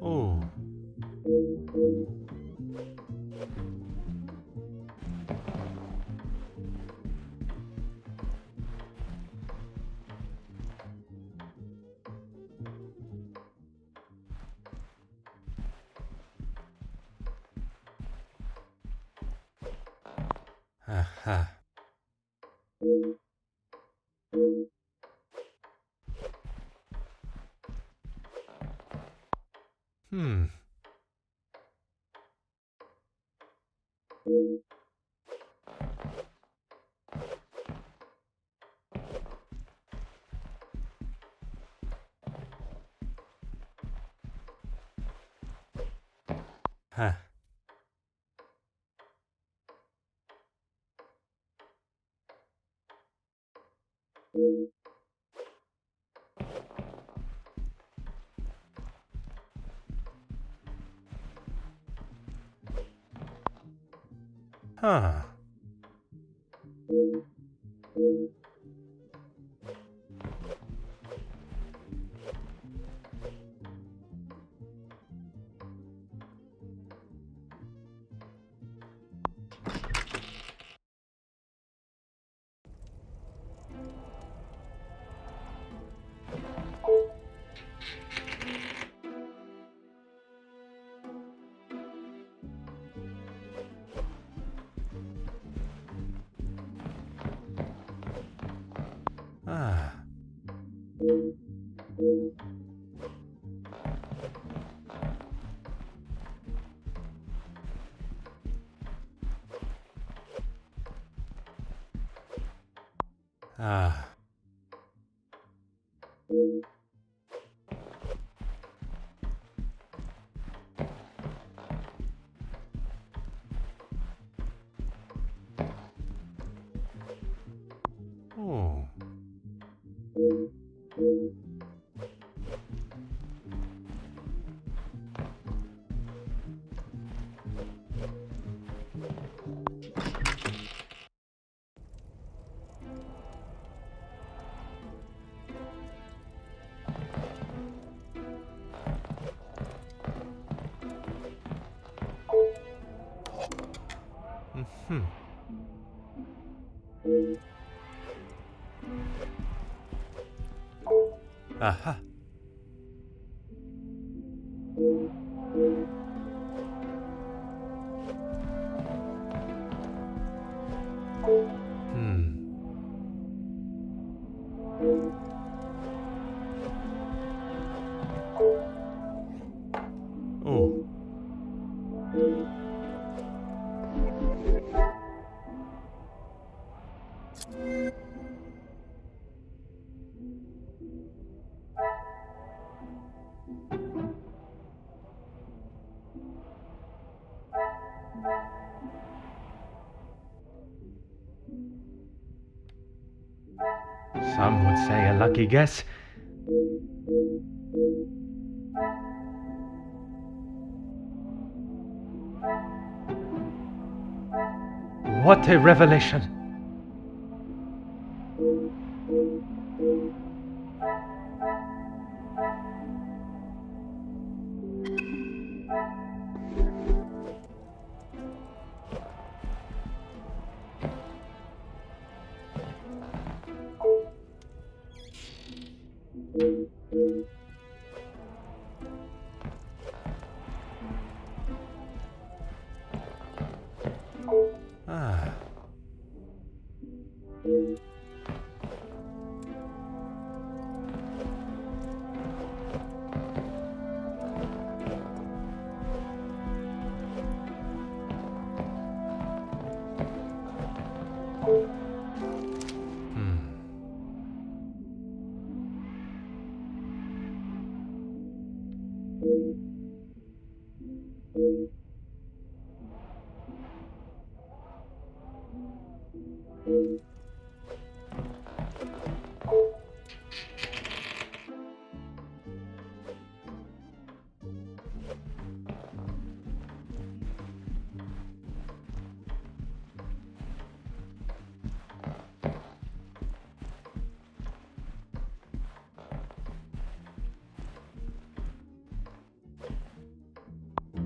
Oh. Aha. Huh. Huh. Ah. Ah. Oh. Hmm. Aha. Hmm. Oh. Some would say a lucky guess. What a revelation! Ah.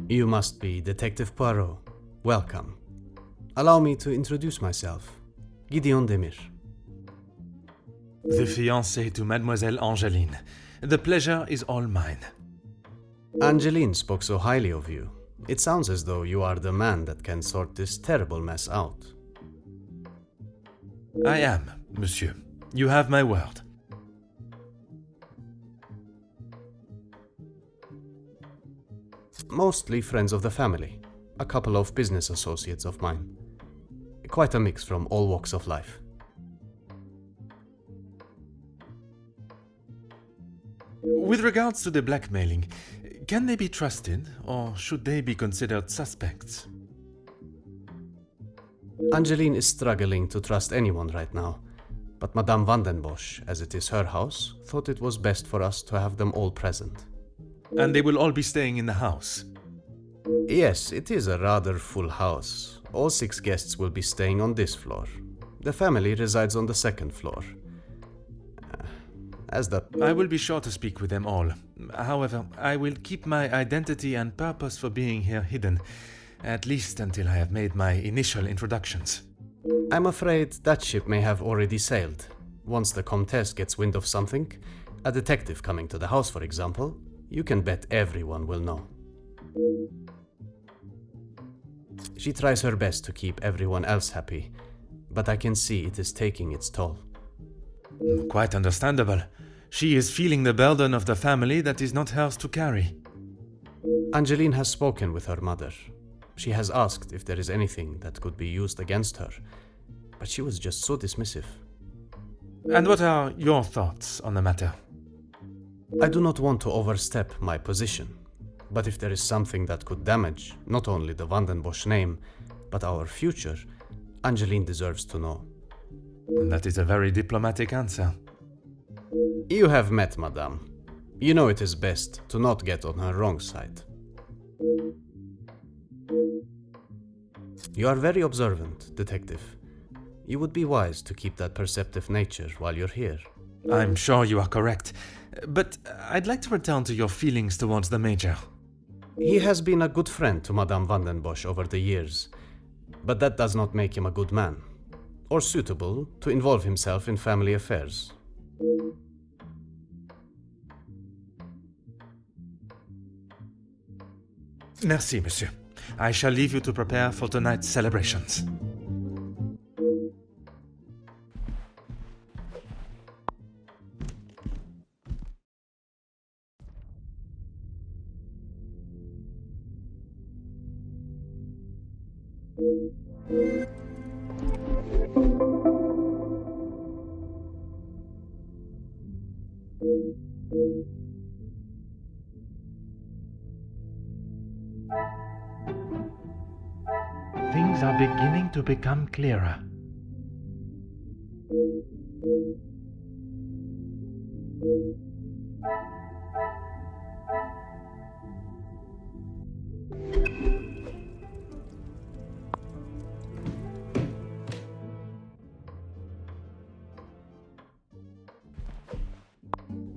You must be Detective Poirot. Welcome. Allow me to introduce myself. Gideon Demir. The fiancé to Mademoiselle Angeline. The pleasure is all mine. Angeline spoke so highly of you. It sounds as though you are the man that can sort this terrible mess out. I am, monsieur. You have my word. Mostly friends of the family. A couple of business associates of mine. Quite a mix from all walks of life. With regards to the blackmailing, can they be trusted, or should they be considered suspects? Angeline is struggling to trust anyone right now, but Madame van den Bosch, as it is her house, thought it was best for us to have them all present. And they will all be staying in the house? Yes, it is a rather full house. All 6 guests will be staying on this floor. The family resides on the 2nd floor. I will be sure to speak with them all. However, I will keep my identity and purpose for being here hidden, at least until I have made my initial introductions. I'm afraid that ship may have already sailed. Once the Comtesse gets wind of something, a detective coming to the house, for example, you can bet everyone will know. She tries her best to keep everyone else happy, but I can see it is taking its toll. Quite understandable. She is feeling the burden of the family that is not hers to carry. Angeline has spoken with her mother. She has asked if there is anything that could be used against her, but she was just so dismissive. And what are your thoughts on the matter? I do not want to overstep my position, but if there is something that could damage not only the Van den Bosch name, but our future, Angeline deserves to know. That is a very diplomatic answer. You have met Madame. You know it is best to not get on her wrong side. You are very observant, detective. You would be wise to keep that perceptive nature while you're here. I'm sure you are correct, but I'd like to return to your feelings towards the Major. He has been a good friend to Madame van den Bosch over the years, but that does not make him a good man, or suitable to involve himself in family affairs. Merci, monsieur. I shall leave you to prepare for tonight's celebrations. Things are beginning to become clearer.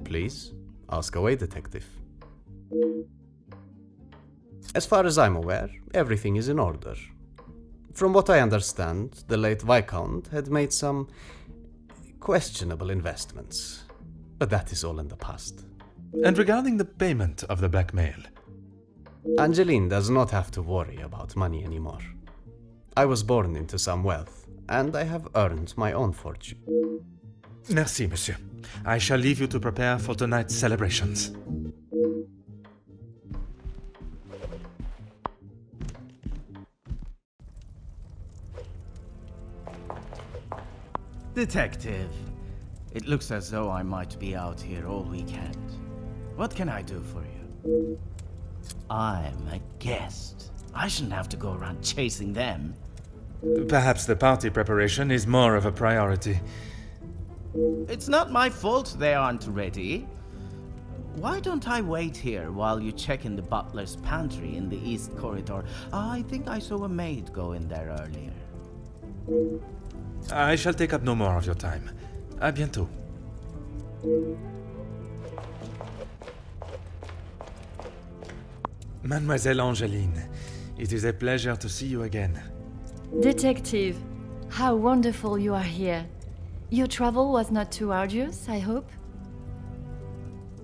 Please, ask away, detective. As far as I'm aware, everything is in order. From what I understand, the late Viscount had made some questionable investments, but that is all in the past. And regarding the payment of the blackmail? Angeline does not have to worry about money anymore. I was born into some wealth, and I have earned my own fortune. Merci, monsieur. I shall leave you to prepare for tonight's celebrations. Detective, it looks as though I might be out here all weekend. What can I do for you? I'm a guest. I shouldn't have to go around chasing them. Perhaps the party preparation is more of a priority. It's not my fault they aren't ready. Why don't I wait here while you check in the butler's pantry in the east corridor? I think I saw a maid go in there earlier. I shall take up no more of your time. À bientôt. Mademoiselle Angeline, it is a pleasure to see you again. Detective, how wonderful you are here. Your travel was not too arduous, I hope?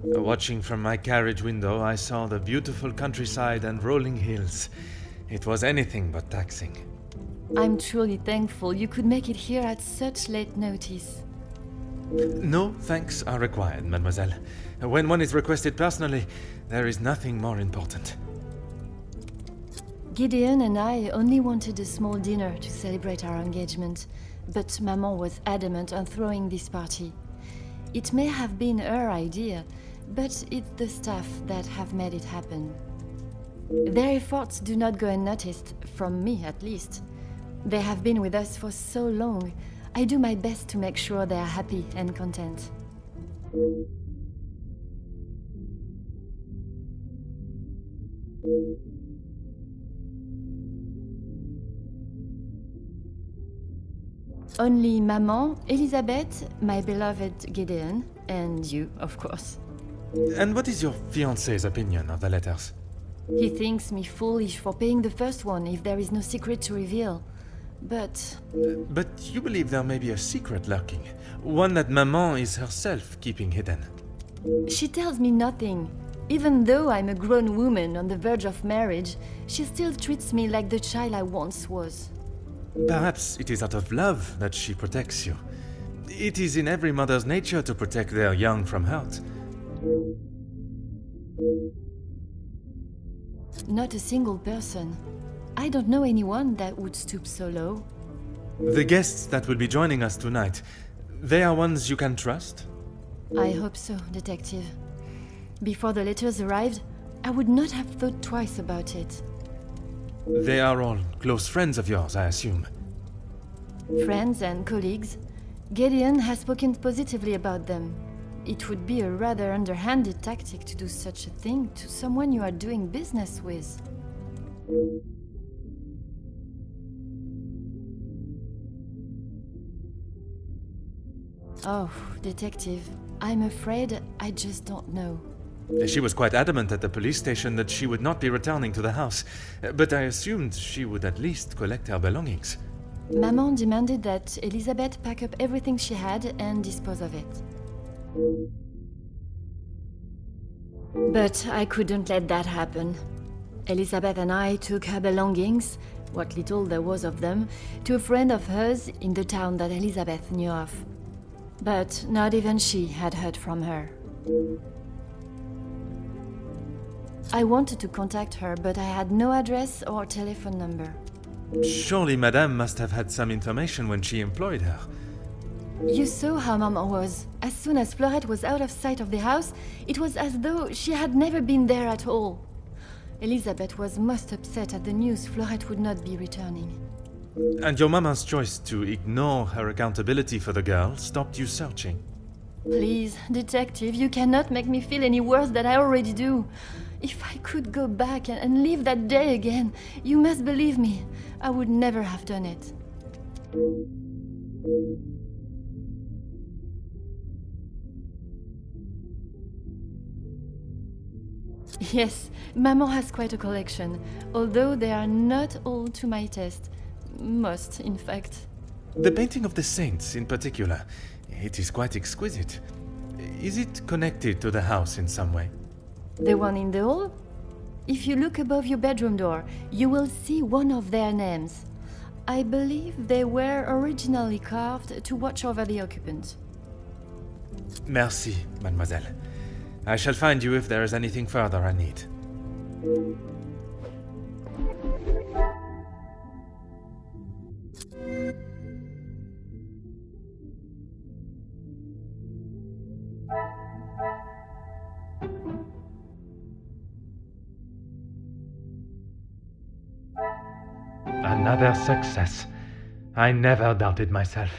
Watching from my carriage window, I saw the beautiful countryside and rolling hills. It was anything but taxing. I'm truly thankful you could make it here at such late notice. No thanks are required, mademoiselle. When one is requested personally, there is nothing more important. Gideon and I only wanted a small dinner to celebrate our engagement, but Maman was adamant on throwing this party. It may have been her idea, but it's the staff that have made it happen. Their efforts do not go unnoticed, from me at least. They have been with us for so long. I do my best to make sure they are happy and content. Only Maman, Elizabeth, my beloved Gideon, and you, of course. And what is your fiancé's opinion of the letters? He thinks me foolish for paying the first one if there is no secret to reveal. But But you believe there may be a secret lurking, one that Maman is herself keeping hidden. she tells me nothing. Even though I'm a grown woman on the verge of marriage, she still treats me like the child I once was. Perhaps it is out of love that she protects you. It is in every mother's nature to protect their young from hurt. Not a single person. I don't know anyone that would stoop so low. The guests that will be joining us tonight, they are ones you can trust? I hope so, Detective. Before the letters arrived, I would not have thought twice about it. They are all close friends of yours, I assume. Friends and colleagues. Gideon has spoken positively about them. It would be a rather underhanded tactic to do such a thing to someone you are doing business with. Oh, Detective, I'm afraid I just don't know. She was quite adamant at the police station that she would not be returning to the house, but I assumed she would at least collect her belongings. Maman demanded that Elizabeth pack up everything she had and dispose of it. But I couldn't let that happen. Elizabeth and I took her belongings, what little there was of them, to a friend of hers in the town that Elizabeth knew of. But not even she had heard from her. I wanted to contact her, but I had no address or telephone number. Surely Madame must have had some information when she employed her. You saw how Maman was. As soon as Florette was out of sight of the house, it was as though she had never been there at all. Elizabeth was most upset at the news Florette would not be returning. And your mama's choice to ignore her accountability for the girl stopped you searching. Please, Detective, you cannot make me feel any worse than I already do. If I could go back and live that day again, you must believe me, I would never have done it. Yes, Maman has quite a collection, although they are not all to my taste. Most, in fact. The painting of the saints, in particular, it is quite exquisite. Is it connected to the house in some way? The one in the hall? If you look above your bedroom door, you will see one of their names. I believe they were originally carved to watch over the occupants. Merci, mademoiselle. I shall find you if there is anything further I need. Another success. I never doubted myself.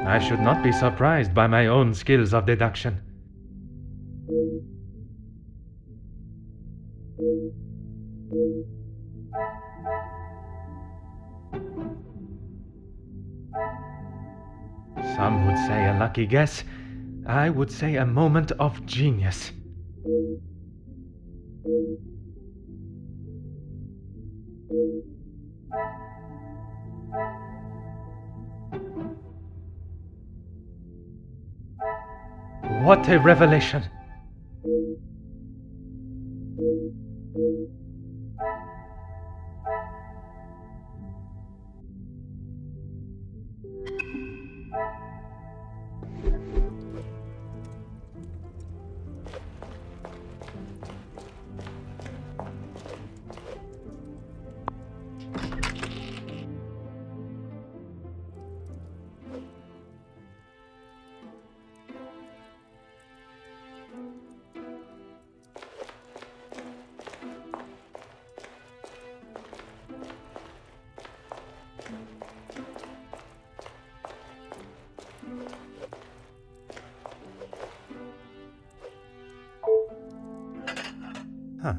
I should not be surprised by my own skills of deduction. Some would say a lucky guess. I would say a moment of genius. What a revelation! Huh.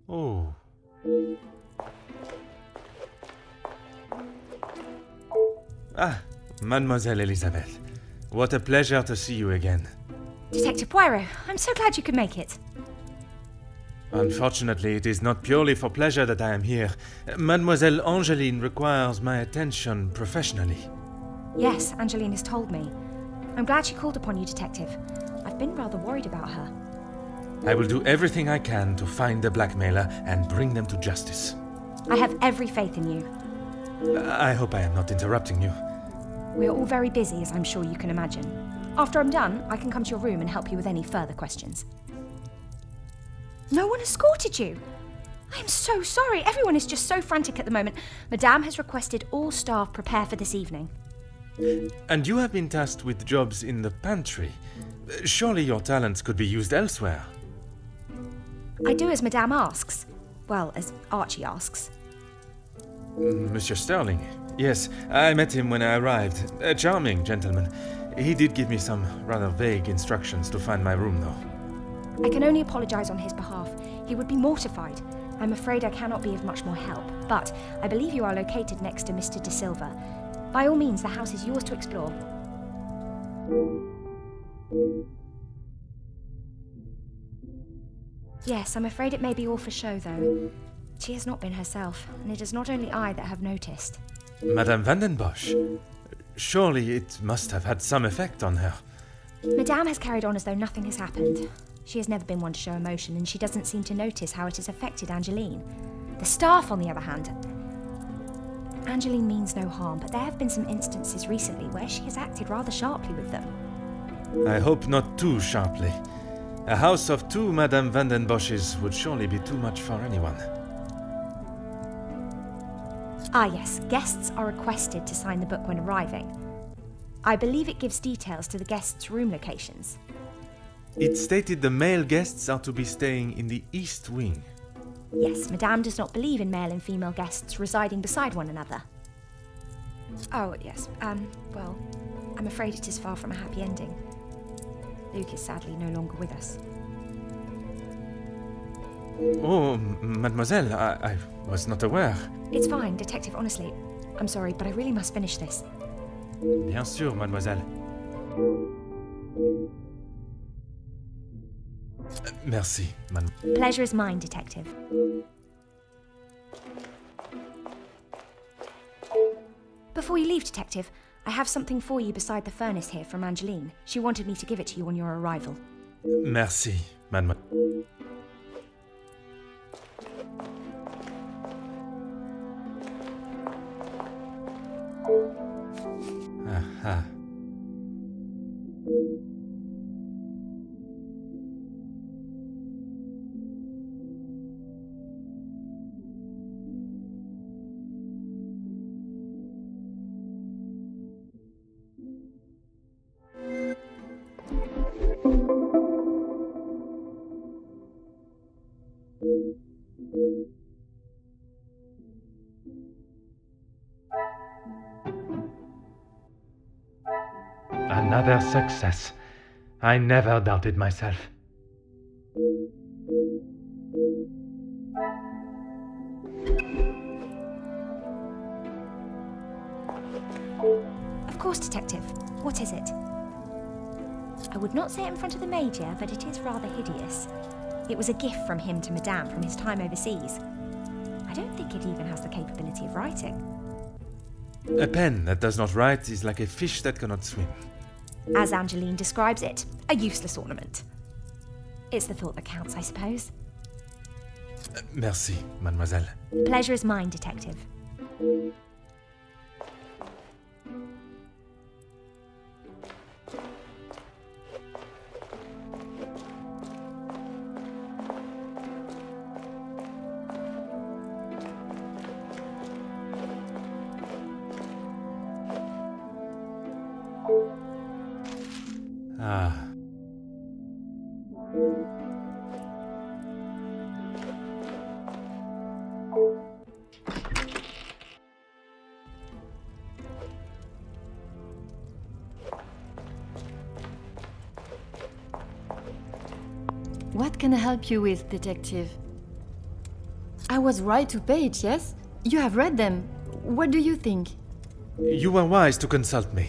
Oh. Ah, Mademoiselle Elizabeth. What a pleasure to see you again. Detective Poirot, I'm so glad you could make it. Unfortunately, it is not purely for pleasure that I am here. Mademoiselle Angeline requires my attention professionally. Yes, Angeline has told me. I'm glad she called upon you, Detective. I've been rather worried about her. I will do everything I can to find the blackmailer and bring them to justice. I have every faith in you. I hope I am not interrupting you. We're all very busy, as I'm sure you can imagine. After I'm done, I can come to your room and help you with any further questions. No one escorted you? I am so sorry. Everyone is just so frantic at the moment. Madame has requested all staff prepare for this evening. And you have been tasked with jobs in the pantry. Surely your talents could be used elsewhere. I do as Madame asks. Well, as Archie asks. Monsieur Sterling. Yes, I met him when I arrived. A charming gentleman. He did give me some rather vague instructions to find my room, though. I can only apologise on his behalf. He would be mortified. I'm afraid I cannot be of much more help, but I believe you are located next to Mr. De Silva. By all means, the house is yours to explore. Yes, I'm afraid it may be all for show, though. She has not been herself, and it is not only I that have noticed. Madame Vandenbosch. Surely it must have had some effect on her. Madame has carried on as though nothing has happened. She has never been one to show emotion, and she doesn't seem to notice how it has affected Angeline. The staff, on the other hand... Angeline means no harm, but there have been some instances recently where she has acted rather sharply with them. I hope not too sharply. A house of two Madame Vandenbosches would surely be too much for anyone. Ah yes, guests are requested to sign the book when arriving. I believe it gives details to the guests' room locations. It stated the male guests are to be staying in the East Wing. Yes, Madame does not believe in male and female guests residing beside one another. Oh, yes, well, I'm afraid it is far from a happy ending. Luke is sadly no longer with us. Oh, mademoiselle, I was not aware. It's fine, Detective, honestly. I'm sorry, but I really must finish this. Bien sûr, mademoiselle. Merci, mademoiselle. Pleasure is mine, Detective. Before you leave, Detective, I have something for you beside the furnace here from Angeline. She wanted me to give it to you on your arrival. Merci, mademoiselle. Aha. Another success. I never doubted myself. Of course, Detective. What is it? I would not say it in front of the Major, but it is rather hideous. It was a gift from him to Madame from his time overseas. I don't think it even has the capability of writing. A pen that does not write is like a fish that cannot swim. As Angeline describes it, a useless ornament. It's the thought that counts, I suppose. Merci, mademoiselle. The pleasure is mine, Detective. Ah. What can I help you with, Detective? I was right to pay it, yes? You have read them. What do you think? You were wise to consult me,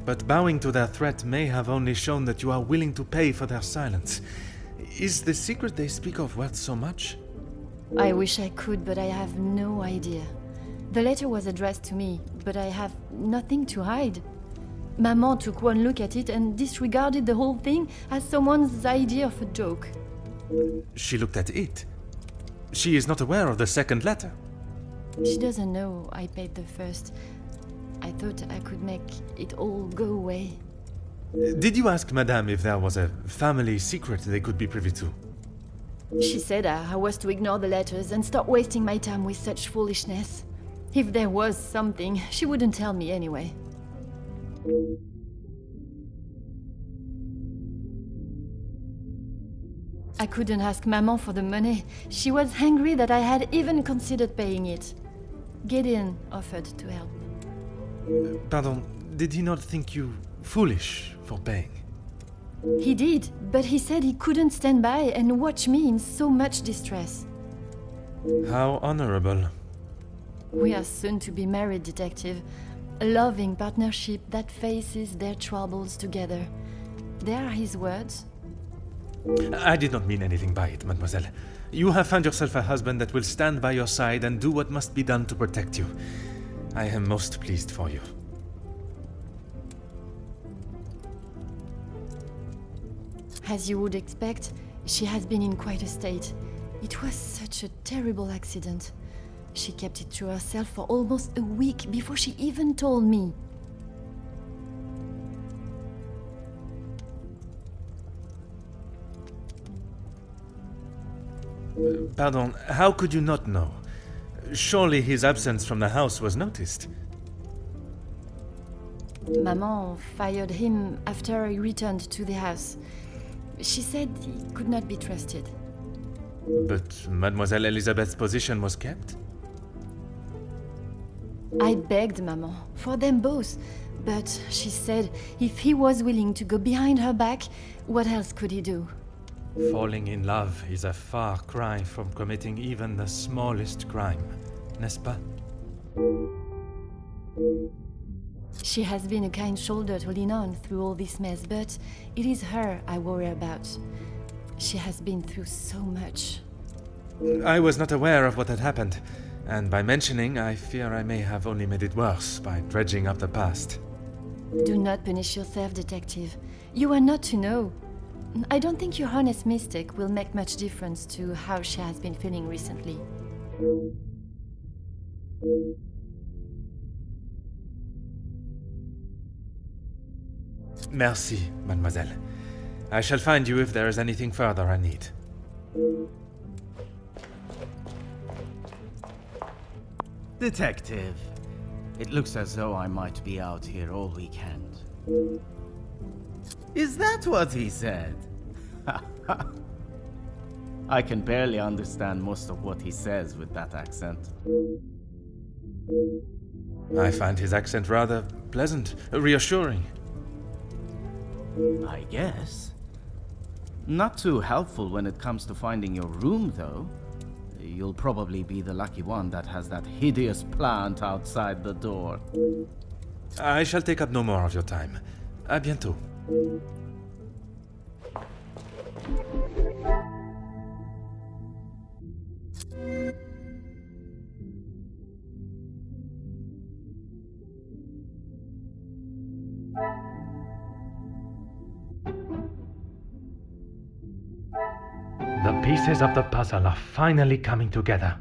but bowing to their threat may have only shown that you are willing to pay for their silence. Is the secret they speak of worth so much? I wish I could, but I have no idea. The letter was addressed to me, but I have nothing to hide. Maman took one look at it and disregarded the whole thing as someone's idea of a joke. She looked at it. She is not aware of the second letter. She doesn't know I paid the first. I thought I could make it all go away. Did you ask Madame if there was a family secret they could be privy to? She said I was to ignore the letters and stop wasting my time with such foolishness. If there was something, she wouldn't tell me anyway. I couldn't ask Maman for the money. She was angry that I had even considered paying it. Gideon offered to help. Pardon, did he not think you foolish for paying? He did, but he said he couldn't stand by and watch me in so much distress. How honorable. We are soon to be married, Detective. A loving partnership that faces their troubles together. They are his words. I did not mean anything by it, mademoiselle. You have found yourself a husband that will stand by your side and do what must be done to protect you. I am most pleased for you. As you would expect, she has been in quite a state. It was such a terrible accident. She kept it to herself for almost a week before she even told me. Pardon, how could you not know? Surely his absence from the house was noticed. Maman fired him after he returned to the house. She said he could not be trusted. But Mademoiselle Elizabeth's position was kept? I begged Maman for them both, but she said if he was willing to go behind her back, what else could he do? Falling in love is a far cry from committing even the smallest crime, n'est-ce pas? She has been a kind shoulder to lean on through all this mess, but it is her I worry about. She has been through so much. I was not aware of what had happened, and by mentioning, I fear I may have only made it worse by dredging up the past. Do not punish yourself, Detective. You are not to know. I don't think your honest mistake will make much difference to how she has been feeling recently. Merci, mademoiselle. I shall find you if there is anything further I need. Detective, it looks as though I might be out here all weekend. Is that what he said? I can barely understand most of what he says with that accent. I find his accent rather pleasant, reassuring. I guess. Not too helpful when it comes to finding your room, though. You'll probably be the lucky one that has that hideous plant outside the door. I shall take up no more of your time. À bientôt. The pieces of the puzzle are finally coming together.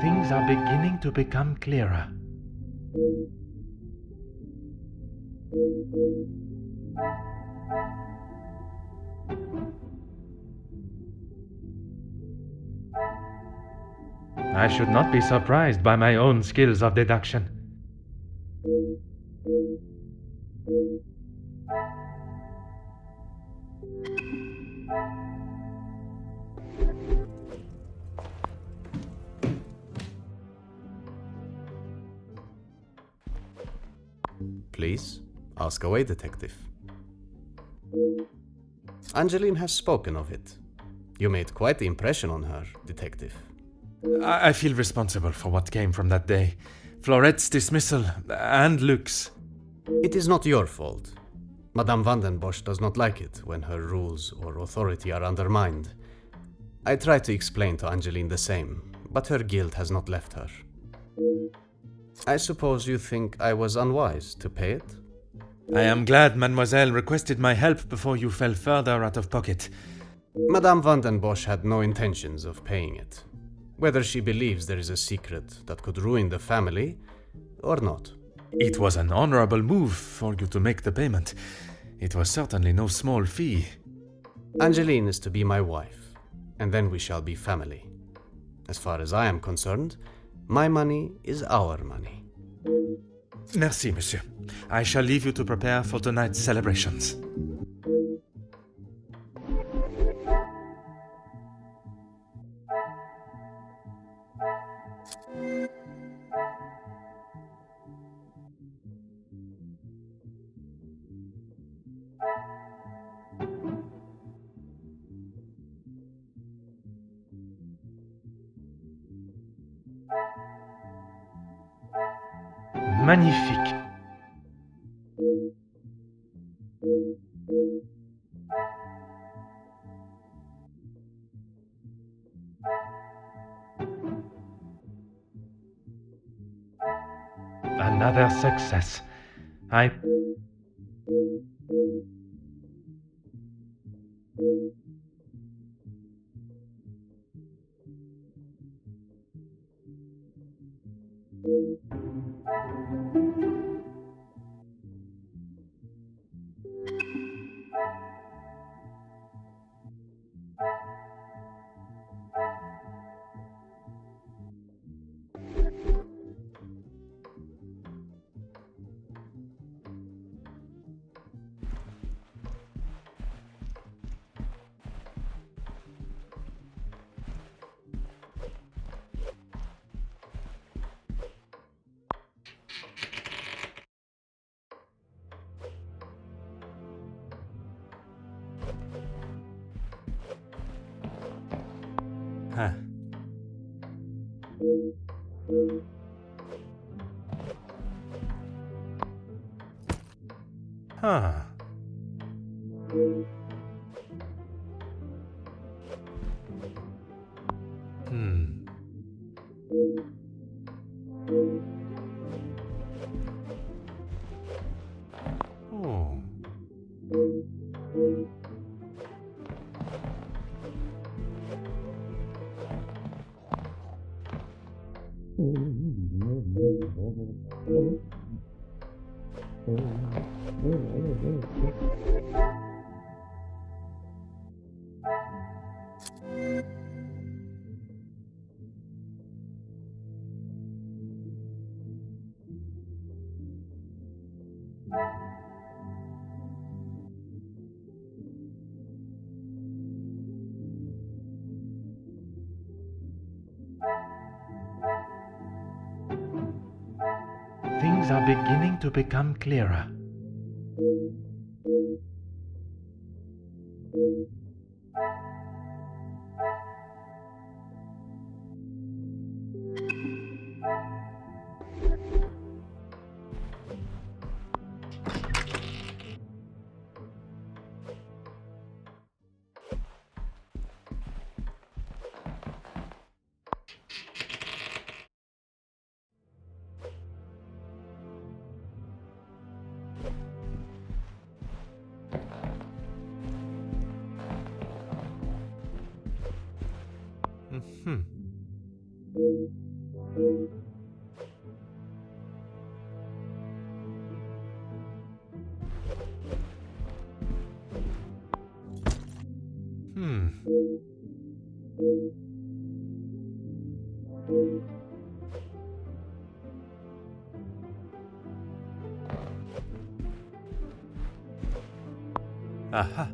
Things are beginning to become clearer. I should not be surprised by my own skills of deduction. Please, ask away, detective. Angeline has spoken of it. You made quite the impression on her, detective. I feel responsible for what came from that day. Florette's dismissal and Luke's. It is not your fault. Madame van den Bosch does not like it when her rules or authority are undermined. I tried to explain to Angeline the same, but her guilt has not left her. I suppose you think I was unwise to pay it? I am glad Mademoiselle requested my help before you fell further out of pocket. Madame van den Bosch had no intentions of paying it, whether she believes there is a secret that could ruin the family or not. It was an honorable move for you to make the payment. It was certainly no small fee. Angeline is to be my wife, and then we shall be family. As far as I am concerned, my money is our money. Merci, monsieur. I shall leave you to prepare for tonight's celebrations. Magnifique. Another success. Huh. Huh. Oh. are beginning to become clearer. Aha.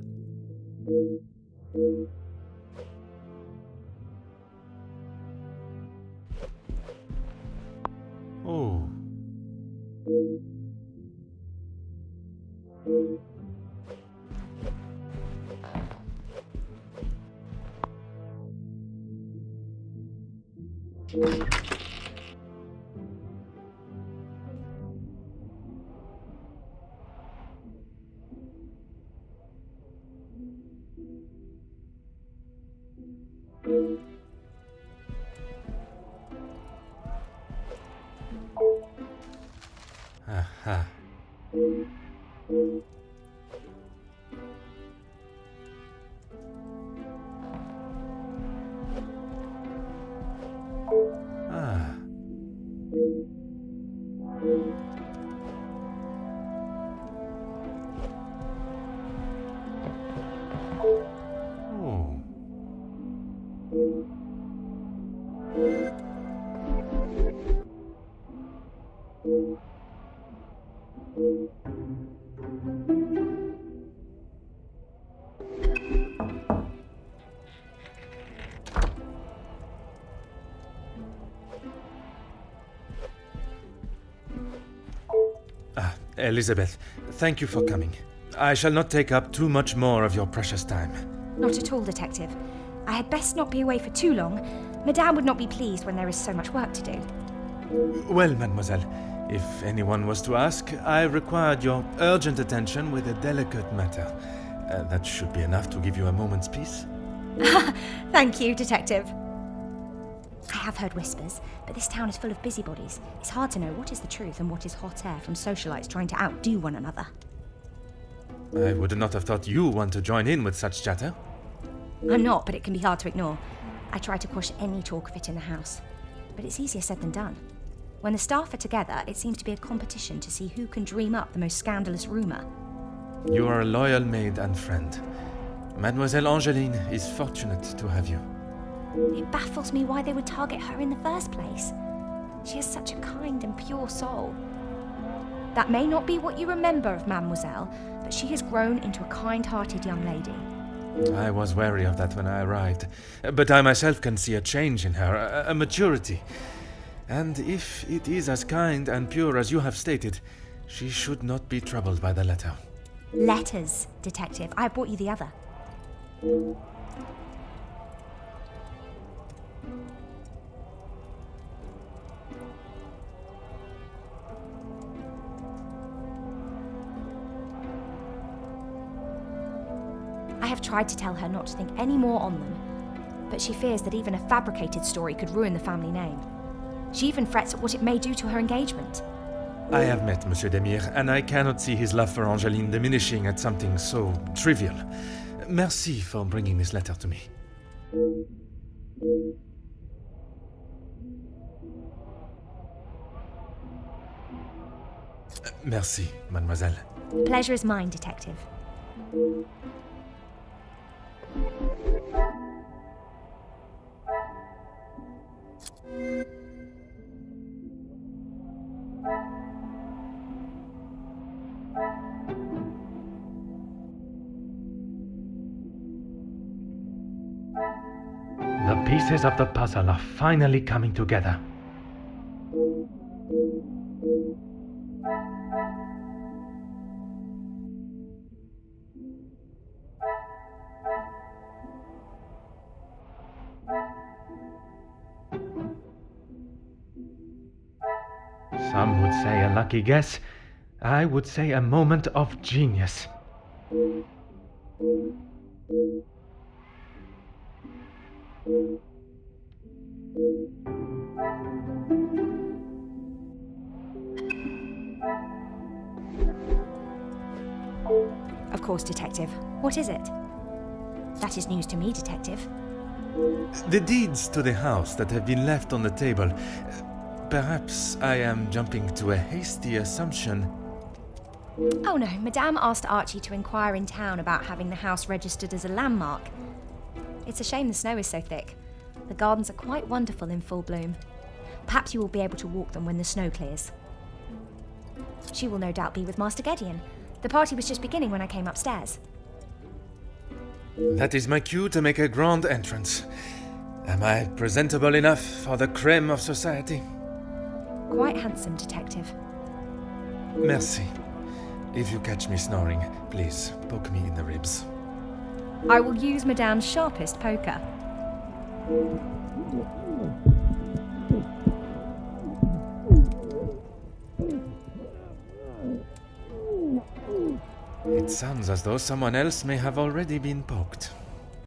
Oh. Aha. Ah. Oh. Elizabeth, thank you for coming. I shall not take up too much more of your precious time. Not at all, Detective. I had best not be away for too long. Madame would not be pleased when there is so much work to do. Well, mademoiselle, if anyone was to ask, I required your urgent attention with a delicate matter. That should be enough to give you a moment's peace. Thank you, Detective. I have heard whispers, but this town is full of busybodies. It's hard to know what is the truth and what is hot air from socialites trying to outdo one another. I would not have thought you want to join in with such chatter. I'm not, but it can be hard to ignore. I try to quash any talk of it in the house. But it's easier said than done. When the staff are together, it seems to be a competition to see who can dream up the most scandalous rumour. You are a loyal maid and friend. Mademoiselle Angeline is fortunate to have you. It baffles me why they would target her in the first place. She has such a kind and pure soul. That may not be what you remember of Mademoiselle, but she has grown into a kind-hearted young lady. I was wary of that when I arrived, but I myself can see a change in her, a maturity. And if it is as kind and pure as you have stated, she should not be troubled by the letter. Letters, Detective. I brought you the other. I have tried to tell her not to think any more on them, but she fears that even a fabricated story could ruin the family name. She even frets at what it may do to her engagement. I have met Monsieur Demire, and I cannot see his love for Angeline diminishing at something so trivial. Merci for bringing this letter to me. Merci, mademoiselle. The pleasure is mine, Detective. The pieces of the puzzle are finally coming together. Some would say a lucky guess. I would say a moment of genius. Of course, Detective. What is it? That is news to me, Detective. The deeds to the house that have been left on the table. Perhaps I am jumping to a hasty assumption. Oh no, Madame asked Archie to inquire in town about having the house registered as a landmark. It's a shame the snow is so thick. The gardens are quite wonderful in full bloom. Perhaps you will be able to walk them when the snow clears. She will no doubt be with Master Gideon. The party was just beginning when I came upstairs. That is my cue to make a grand entrance. Am I presentable enough for the creme of society? Quite handsome, Detective. Merci. If you catch me snoring, please poke me in the ribs. I will use Madame's sharpest poker. It sounds as though someone else may have already been poked.